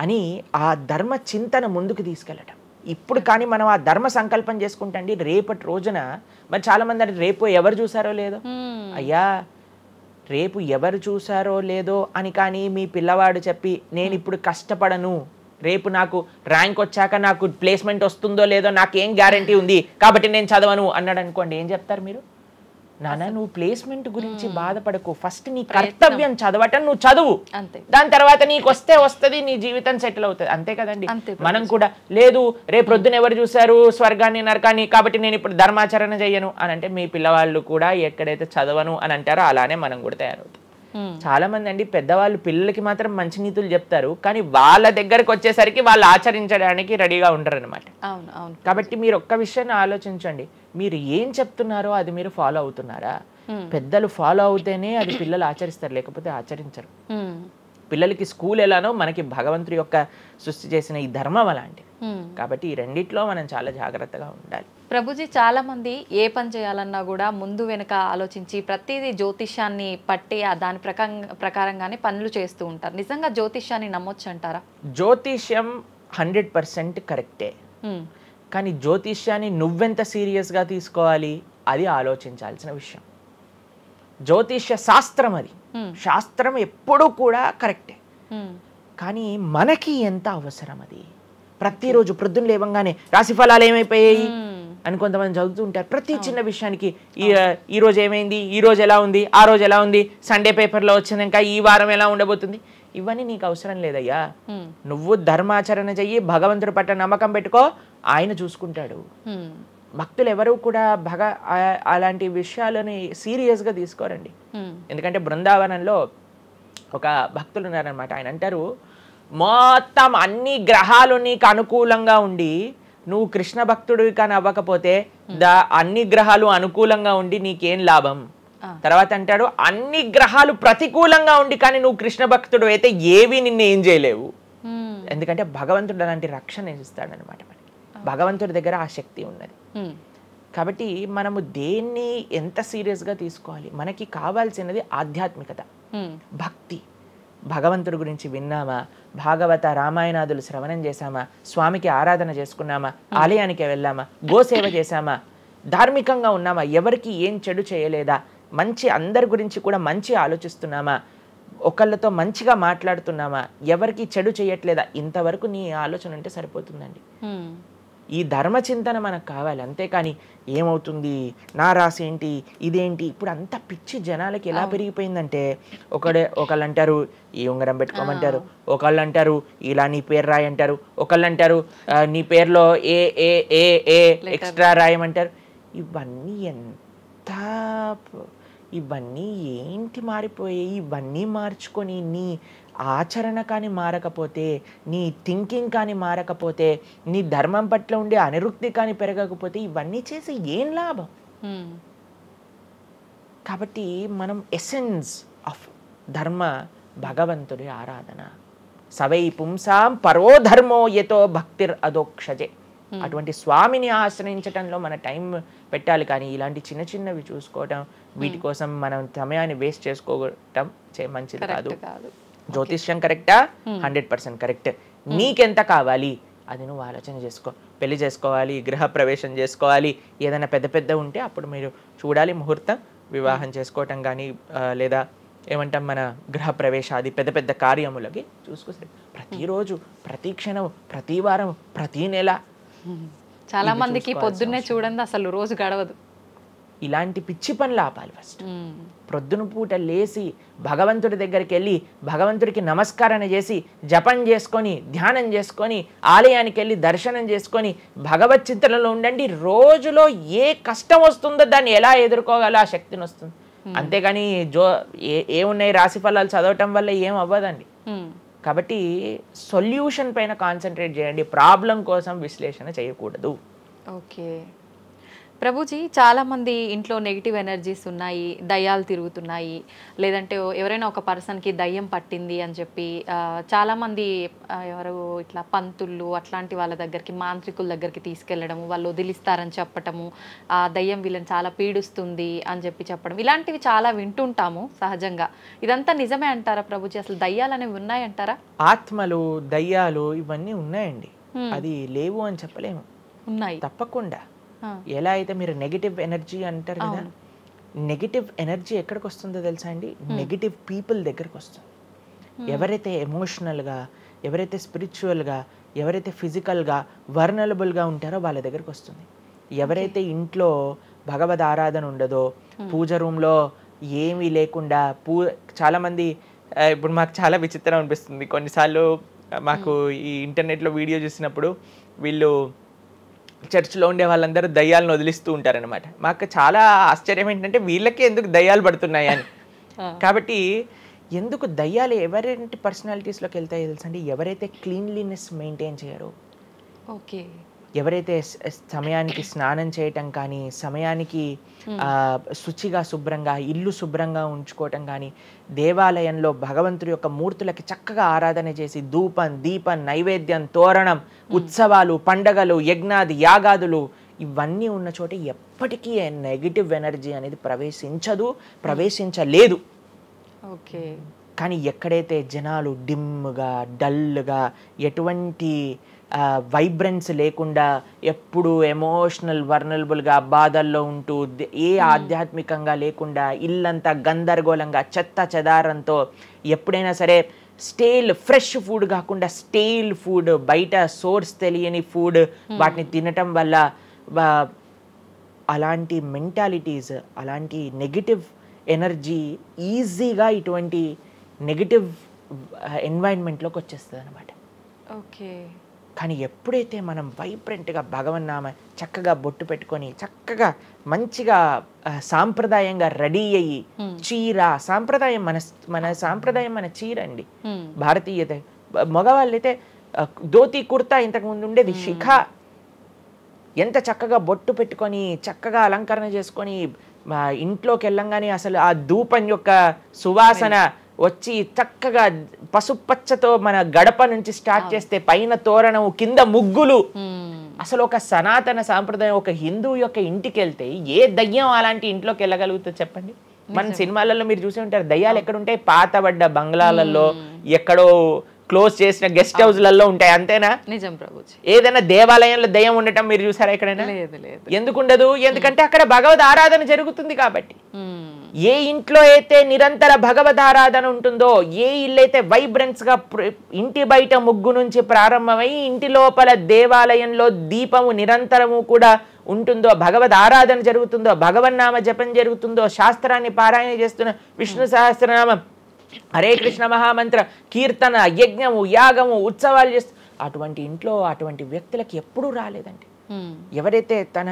అని ఆ ధర్మ చింతన ముందుకు తీసుకెళ్ళటం. ఇప్పుడు కానీ మనం ఆ ధర్మ సంకల్పం చేసుకుంటండి, రేపటి రోజున మరి చాలా మంది అంటే రేపు ఎవరు చూసారో లేదో, అయ్యా రేపు ఎవరు చూసారో లేదో అని కానీ మీ పిల్లవాడు చెప్పి నేను ఇప్పుడు కష్టపడను, రేపు నాకు ర్యాంక్ వచ్చాక నాకు ప్లేస్మెంట్ వస్తుందో లేదో నాకేం గ్యారంటీ ఉంది కాబట్టి నేను చదవను అన్నాడు అనుకోండి, ఏం చెప్తారు మీరు? నాన్న నువ్వు ప్లేస్మెంట్ గురించి బాధపడకు, ఫస్ట్ నీ కర్తవ్యం చదవటం నువ్వు చదువు, అంతే. దాని తర్వాత నీకు వస్తుంది, నీ జీవితం సెటిల్ అవుతుంది, అంతే కదండి. అంతే మనం కూడా లేదు రేపు ప్రొద్దున ఎవరు చూసారు స్వర్గాన్ని నరకాన్ని, కాబట్టి నేను ఇప్పుడు ధర్మాచరణ చెయ్యను అని అంటే మీ పిల్లవాళ్ళు కూడా ఎక్కడైతే చదవను అని అంటారో అలానే మనం కూడా తయారవుతాం. చాలా మంది అండి పెద్దవాళ్ళు పిల్లలకి మాత్రం మంచి నీతులు చెప్తారు, కానీ వాళ్ళ దగ్గరకు వచ్చేసరికి వాళ్ళు ఆచరించడానికి రెడీగా ఉండరు అనమాట. కాబట్టి మీరు ఒక్క విషయాన్ని ఆలోచించండి, మీరు ఏం చెప్తున్నారో అది మీరు ఫాలో అవుతున్నారా? పెద్దలు ఫాలో అవుతేనే అది పిల్లలు ఆచరిస్తారు, లేకపోతే ఆచరించరు. పిల్లలకి స్కూల్ ఎలానో మనకి భగవంతుడి యొక్క సృష్టి చేసిన ఈ ధర్మం అలాంటిది. కాబట్టి ఈ రెండిట్లో మనం చాలా జాగ్రత్తగా ఉండాలి. ప్రభుజీ, చాలా మంది ఏ పని చేయాలన్నా కూడా ముందు వెనుక ఆలోచించి ప్రతిదీ జ్యోతిష్యాన్ని పట్టి దాని ప్రకారంగానే పనులు చేస్తూ ఉంటారు. నిజంగా జ్యోతిష్యాన్ని నమ్మొచ్చు అంటారా? జ్యోతిష్యం 100% కరెక్టే, కానీ జ్యోతిష్యాన్ని నువ్వెంత సీరియస్గా తీసుకోవాలి అది ఆలోచించాల్సిన విషయం. జ్యోతిష్య శాస్త్రం అది, శాస్త్రం ఎప్పుడూ కూడా కరెక్టే, కానీ మనకి ఎంత అవసరం అది. ప్రతిరోజు ప్రొద్దున లేవంగానే రాశి ఫలాలు ఏమైపోయాయి అని కొంతమంది చదువుతూ ఉంటారు. ప్రతి చిన్న విషయానికి ఈ రోజు ఏమైంది, ఈ రోజు ఎలా ఉంది, ఆ రోజు ఎలా ఉంది, సండే పేపర్లో వచ్చింది, ఇంకా ఈ వారం ఎలా ఉండబోతుంది, ఇవన్నీ నీకు అవసరం లేదయ్యా. నువ్వు ధర్మాచరణ చెయ్యి, భగవంతుడి పట్ల నమ్మకం పెట్టుకో, ఆయన చూసుకుంటాడు. భక్తులు ఎవరు కూడా అలాంటి విషయాలని సీరియస్గా తీసుకోరండి. ఎందుకంటే బృందావనంలో ఒక భక్తులు ఉన్నారనమాట. ఆయన అంటారు, మొత్తం అన్ని గ్రహాలు నీకు అనుకూలంగా ఉండి నువ్వు కృష్ణ భక్తుడివి కానీ అవ్వకపోతే అన్ని గ్రహాలు అనుకూలంగా ఉండి నీకేం లాభం. తర్వాత అంటాడు, అన్ని గ్రహాలు ప్రతికూలంగా ఉండి కానీ నువ్వు కృష్ణ భక్తుడు అయితే ఏవి నిన్ను ఏం చేయలేవు. ఎందుకంటే భగవంతుడు అలాంటి రక్షణ ఇస్తాడనమాట. మనకి భగవంతుడి దగ్గర ఆ శక్తి ఉన్నది. కాబట్టి మనము దేన్ని ఎంత సీరియస్గా తీసుకోవాలి? మనకి కావాల్సినది ఆధ్యాత్మికత, భక్తి. భగవంతుడి గురించి విన్నామా, భాగవత రామాయణాదులు శ్రవణం చేశామా, స్వామికి ఆరాధన చేసుకున్నామా, ఆలయానికి వెళ్ళామా, గోసేవ చేశామా, ధార్మికంగా ఉన్నామా, ఎవరికి ఏం చెడు చేయలేదా, మంచి అందరి గురించి కూడా మంచి ఆలోచిస్తున్నామా, ఒకళ్ళతో మంచిగా మాట్లాడుతున్నామా, ఎవరికి చెడు చేయట్లేదా, ఇంతవరకు నీ ఆలోచన ఉంటే సరిపోతుందండి. ఈ ధర్మచింతన మనకు కావాలి, అంతేకాని ఏమవుతుంది, నా రాసి ఏంటి, ఇదేంటి. ఇప్పుడు అంత పిచ్చి జనాలకి ఎలా పెరిగిపోయిందంటే, ఒకళ్ళు అంటారు ఈ ఉంగరం పెట్టుకోమంటారు, ఒకళ్ళు అంటారు ఇలా నీ పేరు రాయి అంటారు, ఒకళ్ళు అంటారు నీ పేరులో ఏ ఏ ఏ ఏ ఎక్స్ట్రా రాయమంటారు. ఇవన్నీ ఏంటి మారిపోయాయి. ఇవన్నీ మార్చుకొని నీ ఆచరణ కానీ మారకపోతే, నీ థింకింగ్ కానీ మారకపోతే, నీ ధర్మం పట్ల ఉండే అనిరుక్తి కానీ పెరగకపోతే ఇవన్నీ చేసి ఏం లాభం? కాబట్టి మనం ఎసెన్స్ ఆఫ్ ధర్మ భగవంతుడి ఆరాధన. సవై పుంసాం పరో ధర్మో యతో భక్తిర్ అదోక్షజే. అటువంటి స్వామిని ఆశ్రయించటంలో మన టైం పెట్టాలి, కానీ ఇలాంటి చిన్న చిన్నవి చూసుకోవటం, వీటి కోసం మనం సమయాన్ని వేస్ట్ చేసుకోవటం మంచిది కాదు. జ్యోతిష్యం కరెక్టా? 100% కరెక్ట్. నీకెంత కావాలి అది నువ్వు ఆలోచన చేసుకో. పెళ్లి చేసుకోవాలి, గృహ ప్రవేశం చేసుకోవాలి, ఏదైనా పెద్ద పెద్ద ఉంటే అప్పుడు మీరు చూడాలి ముహూర్తం, వివాహం చేసుకోవటం కానీ లేదా ఏమంటాం మన గృహ ప్రవేశాది పెద్ద పెద్ద కార్యములకి చూసుకొస్తే ప్రతిరోజు, ప్రతి క్షణం, ప్రతి వారం, ప్రతి నెల. చాలా మందికి పొద్దున్నే చూడండి అసలు రోజు గడవదు. ఇలాంటి పిచ్చి పనులు ఆపాలి. ఫస్ట్ ప్రొద్దున పూట లేచి భగవంతుడి దగ్గరికి వెళ్ళి భగవంతుడికి నమస్కారం చేసి జపం చేసుకొని ధ్యానం చేసుకొని ఆలయానికి వెళ్ళి దర్శనం చేసుకొని భగవత్ చింతనలో ఉండండి. రోజులో ఏ కష్టం వస్తుందో దాన్ని ఎలా ఎదుర్కోగల ఆ శక్తిని వస్తుంది. అంతేగాని ఏమున్నాయి రాశి ఫలాలు చదవటం వల్ల ఏం అవ్వదండి. కాబట్టి సొల్యూషన్ పైన కాన్సన్ట్రేట్ చేయండి, ప్రాబ్లం కోసం విశ్లేషణ చేయకూడదు. ఓకే ప్రభుజీ, చాలామంది ఇంట్లో నెగిటివ్ ఎనర్జీస్ ఉన్నాయి, దయ్యాలు తిరుగుతున్నాయి, లేదంటే ఎవరైనా ఒక పర్సన్కి దయ్యం పట్టింది అని చెప్పి చాలామంది ఎవరు ఇట్లా పంతుళ్ళు అట్లాంటి వాళ్ళ దగ్గరికి, మాంత్రికుల దగ్గరికి తీసుకెళ్ళడము, వాళ్ళు వదిలిస్తారని చెప్పటము, ఆ దయ్యం వీళ్ళని చాలా పీడిస్తుంది అని చెప్పడం, ఇలాంటివి చాలా వింటుంటాము సహజంగా. ఇదంతా నిజమే అంటారా ప్రభుజీ? అసలు దయ్యాలు అనేవి ఉన్నాయంటారా? ఆత్మలు, దయ్యాలు ఇవన్నీ ఉన్నాయండి, అది లేవు అని చెప్పలేము, ఉన్నాయి తప్పకుండా. ఎలా అయితే మీరు నెగిటివ్ ఎనర్జీ అంటారు కదా, నెగిటివ్ ఎనర్జీ ఎక్కడికి వస్తుందో తెలుసా అండి? నెగిటివ్ పీపుల్ దగ్గరికి వస్తుంది. ఎవరైతే ఎమోషనల్గా, ఎవరైతే స్పిరిచువల్గా, ఎవరైతే ఫిజికల్గా వర్నలబుల్గా ఉంటారో వాళ్ళ దగ్గరికి వస్తుంది. ఎవరైతే ఇంట్లో భగవద్ ఆరాధన ఉండదో, పూజ రూమ్లో ఏమీ లేకుండా చాలామంది ఇప్పుడు మాకు చాలా విచిత్రం అనిపిస్తుంది కొన్నిసార్లు. మాకు ఈ ఇంటర్నెట్లో వీడియో చూసినప్పుడు వీళ్ళు చర్చ్లో ఉండే వాళ్ళందరూ దయ్యాలను వదిలిస్తూ ఉంటారనమాట. మాకు చాలా ఆశ్చర్యం ఏంటంటే వీళ్ళకి ఎందుకు దయ్యాలు పడుతున్నాయి అని. కాబట్టి ఎందుకు దయ్యాలు ఎవరైనా పర్సనాలిటీస్లోకి వెళ్తాయో తెలుసండి, ఎవరైతే క్లీన్లీనెస్ మెయింటైన్ చేయరో, ఓకే, ఎవరైతే సమయానికి స్నానం చేయటం కానీ, సమయానికి శుచిగా శుభ్రంగా ఇల్లు శుభ్రంగా ఉంచుకోవటం కానీ, దేవాలయంలో భగవంతుడి యొక్క మూర్తులకి చక్కగా ఆరాధన చేసి ధూపం దీపం నైవేద్యం తోరణం ఉత్సవాలు పండగలు యజ్ఞాది యాగాదులు ఇవన్నీ ఉన్న చోట ఎప్పటికీ నెగిటివ్ ఎనర్జీ అనేది ప్రవేశించలేదు. ఓకే. కానీ ఎక్కడైతే జనాలు డిమ్గా డల్గా ఎటువంటి వైబ్రెన్స్ లేకుండా ఎప్పుడు ఎమోషనల్ వర్నలబుల్గా బాధల్లో ఉంటూ ఆధ్యాత్మికంగా లేకుండా ఇల్లంతా గందరగోళంగా చెత్త చెదారంతో ఎప్పుడైనా సరే ఫ్రెష్ ఫుడ్ కాకుండా స్టేల్ ఫుడ్, బయట సోర్స్ తెలియని ఫుడ్ వాటిని తినటం వల్ల అలాంటి మెంటాలిటీస్, అలాంటి నెగిటివ్ ఎనర్జీ ఈజీగా ఇటువంటి నెగిటివ్ ఎన్వైరన్మెంట్లోకి వచ్చేస్తుంది అనమాట. ఓకే. కానీ ఎప్పుడైతే మనం వైబ్రెంట్గా భగవన్నామ చక్కగా బొట్టు పెట్టుకొని చక్కగా మంచిగా సాంప్రదాయంగా రెడీ అయ్యి చీర సాంప్రదాయం మన సాంప్రదాయం మన చీర అండి. భారతీయత మగవాళ్ళైతే ధోతి కుర్తా ఇంతకుముందు ఉండేది, శిఖ ఎంత చక్కగా బొట్టు పెట్టుకొని చక్కగా అలంకరణ చేసుకొని ఇంట్లోకి వెళ్ళంగానే అసలు ఆ ధూపం యొక్క సువాసన వచ్చి చక్కగా పసుపచ్చతో మన గడప నుంచి స్టార్ట్ చేస్తే పైన తోరణం కింద ముగ్గులు, అసలు ఒక సనాతన సాంప్రదాయం. ఒక హిందువు యొక్క ఇంటికి వెళ్తే ఏ దయ్యం అలాంటి ఇంట్లోకి వెళ్ళగలుగుతుంది చెప్పండి? మన సినిమాలలో మీరు చూసి ఉంటారు, దయ్యాలు ఎక్కడుంటాయి? పాతబడ్డ బంగ్లాలలో, ఎక్కడో క్లోజ్ చేసిన గెస్ట్ హౌస్లలో ఉంటాయి, అంతేనా? నిజం ప్రభుజీ. ఏదైనా దేవాలయంలో దయ్యం ఉండటం మీరు చూసారా ఎక్కడైనా? ఎందుకు ఉండదు? ఎందుకంటే అక్కడ భగవద్ ఆరాధన జరుగుతుంది కాబట్టి. ఏ ఇంట్లో అయితే నిరంతర భగవద్ ఆరాధన ఉంటుందో, ఏ ఇల్లు అయితే వైబ్రెన్స్ గా ఇంటి బయట ముగ్గు నుంచి ప్రారంభమై ఇంటి లోపల దేవాలయంలో దీపము నిరంతరము కూడా ఉంటుందో, భగవద్ ఆరాధన జరుగుతుందో, భగవన్నామ జపం జరుగుతుందో, శాస్త్రాన్ని పారాయణ చేస్తున్న విష్ణు సహస్రనామం హరే కృష్ణ మహామంత్ర కీర్తన యజ్ఞము యాగము ఉత్సవాలు చేస్తూ అటువంటి ఇంట్లో అటువంటి వ్యక్తులకి ఎప్పుడూ రాలేదండి. ఎవరైతే తన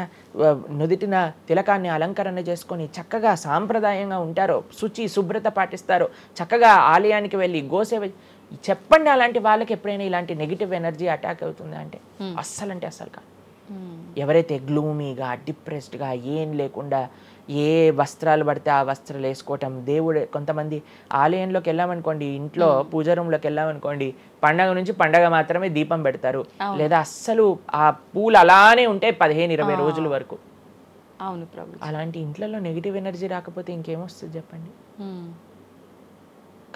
నుదిటిన తిలకాన్ని అలంకరణ చేసుకొని చక్కగా సాంప్రదాయంగా ఉంటారో, శుచి శుభ్రత పాటిస్తారో, చక్కగా ఆలయానికి వెళ్ళి గోసేవ చెప్పండి, అలాంటి వాళ్ళకి ఎప్పుడైనా ఇలాంటి నెగిటివ్ ఎనర్జీ అటాక్ అవుతుందా అంటే అస్సలు కాదు. ఎవరైతే గ్లూమీగా డిప్రెస్డ్గా ఏం లేకుండా ఏ వస్త్రాలు పడితే ఆ వస్త్రాలు వేసుకోవటం, దేవుడు కొంతమంది ఆలయంలోకి వెళ్ళామనుకోండి, ఇంట్లో పూజ రూమ్లోకి వెళ్ళామనుకోండి, పండగ నుంచి పండగ మాత్రమే దీపం పెడతారు, లేదా అస్సలు ఆ పూలు అలానే ఉంటాయి 15-20 రోజుల వరకు. అవును ప్రభు. అలాంటి ఇంట్లలో నెగిటివ్ ఎనర్జీ రాకపోతే ఇంకేమొస్తుంది చెప్పండి?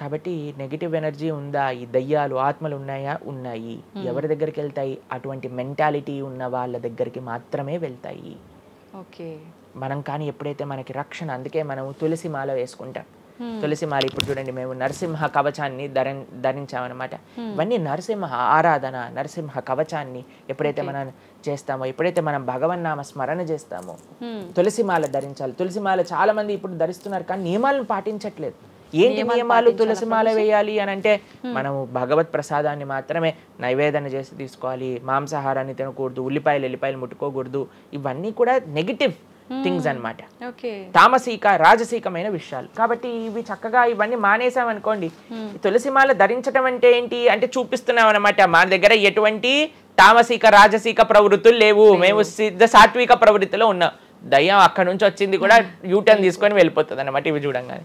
కాబట్టి నెగిటివ్ ఎనర్జీ ఉందా? ఈ దయ్యాలు ఆత్మలు ఉన్నాయా? ఉన్నాయి. ఎవరి దగ్గరికి వెళ్తాయి? అటువంటి మెంటాలిటీ ఉన్న వాళ్ళ దగ్గరికి మాత్రమే వెళ్తాయి. ఓకే. మనం కానీ ఎప్పుడైతే మనకి రక్షణ, అందుకే మనం తులసి మాల వేసుకుంటాం. తులసి మాల ఇప్పుడు చూడండి, మేము నరసింహ కవచాన్ని ధరించామన్నమాట. ఇవన్నీ నరసింహ ఆరాధన, నరసింహ కవచాన్ని ఎప్పుడైతే మనం చేస్తామో, ఎప్పుడైతే మనం భగవన్నామ స్మరణ చేస్తామో తులసి మాల ధరించాలి. తులసి మాల చాలా మంది ఇప్పుడు ధరిస్తున్నారు కానీ నియమాలను పాటించట్లేదు. ఏంటి నియమాలు? తులసి మాల వేయాలి అని అంటే మనము భగవత్ ప్రసాదాన్ని మాత్రమే నైవేదన చేసి తీసుకోవాలి, మాంసాహారాన్ని తినకూడదు, ఎల్లిపాయలు ముట్టుకోకూడదు. ఇవన్నీ కూడా నెగిటివ్ థింగ్స్ అన్నమాట, తామసిక రాజసికమైన విషయాలు. కాబట్టి ఇవి చక్కగా ఇవన్నీ మానేసామనుకోండి. తులసిమాల ధరించడం అంటే ఏంటి అంటే చూపిస్తున్నాం అనమాట, మన దగ్గర ఎటువంటి తామసిక రాజసిక ప్రవృత్తులు లేవు, మేము సిద్ధ సాత్విక ప్రవృత్తిలో ఉన్నాం. దయ్యం అక్కడ నుంచి వచ్చింది కూడా యూటర్న్ తీసుకొని వెళ్ళిపోతుంది అన్నమాట ఇవి చూడంగానే.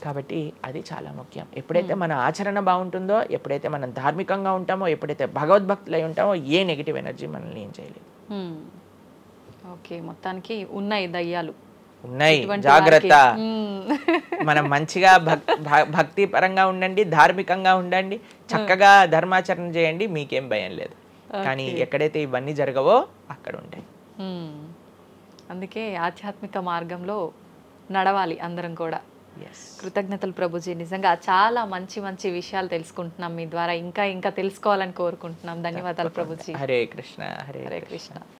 కాబట్టి అది చాలా ముఖ్యం. ఎప్పుడైతే మన ఆచరణ బాగుంటుందో, ఎప్పుడైతే మనం ధార్మికంగా ఉంటామో, ఎప్పుడైతే భగవద్భక్తులై ఉంటామో, ఏ నెగిటివ్ ఎనర్జీ మనల్ని ఏం చేయలేదు. ఓకే, మొత్తానికి ఉన్నాయి దయ్యాలు, ఉన్నాయి, జాగ్రత్త. మనం మంచిగా భక్తి పరంగా ఉండండి, ధార్మికంగా ఉండండి, చక్కగా ధర్మాచరణ చేయండి, మీకేం భయం లేదు. కానీ ఎక్కడైతే ఇవన్నీ జరగవో అక్కడ ఉంటాయి. అందుకే ఆధ్యాత్మిక మార్గంలో నడవాలి అందరం కూడా. కృతజ్ఞతలు ప్రభుజీ, నిజంగా చాలా మంచి మంచి విషయాలు తెలుసుకుంటున్నాం మీ ద్వారా. ఇంకా ఇంకా తెలుసుకోవాలని కోరుకుంటున్నాం. ధన్యవాదాలు ప్రభుజీ. హరే కృష్ణ. హరే కృష్ణ.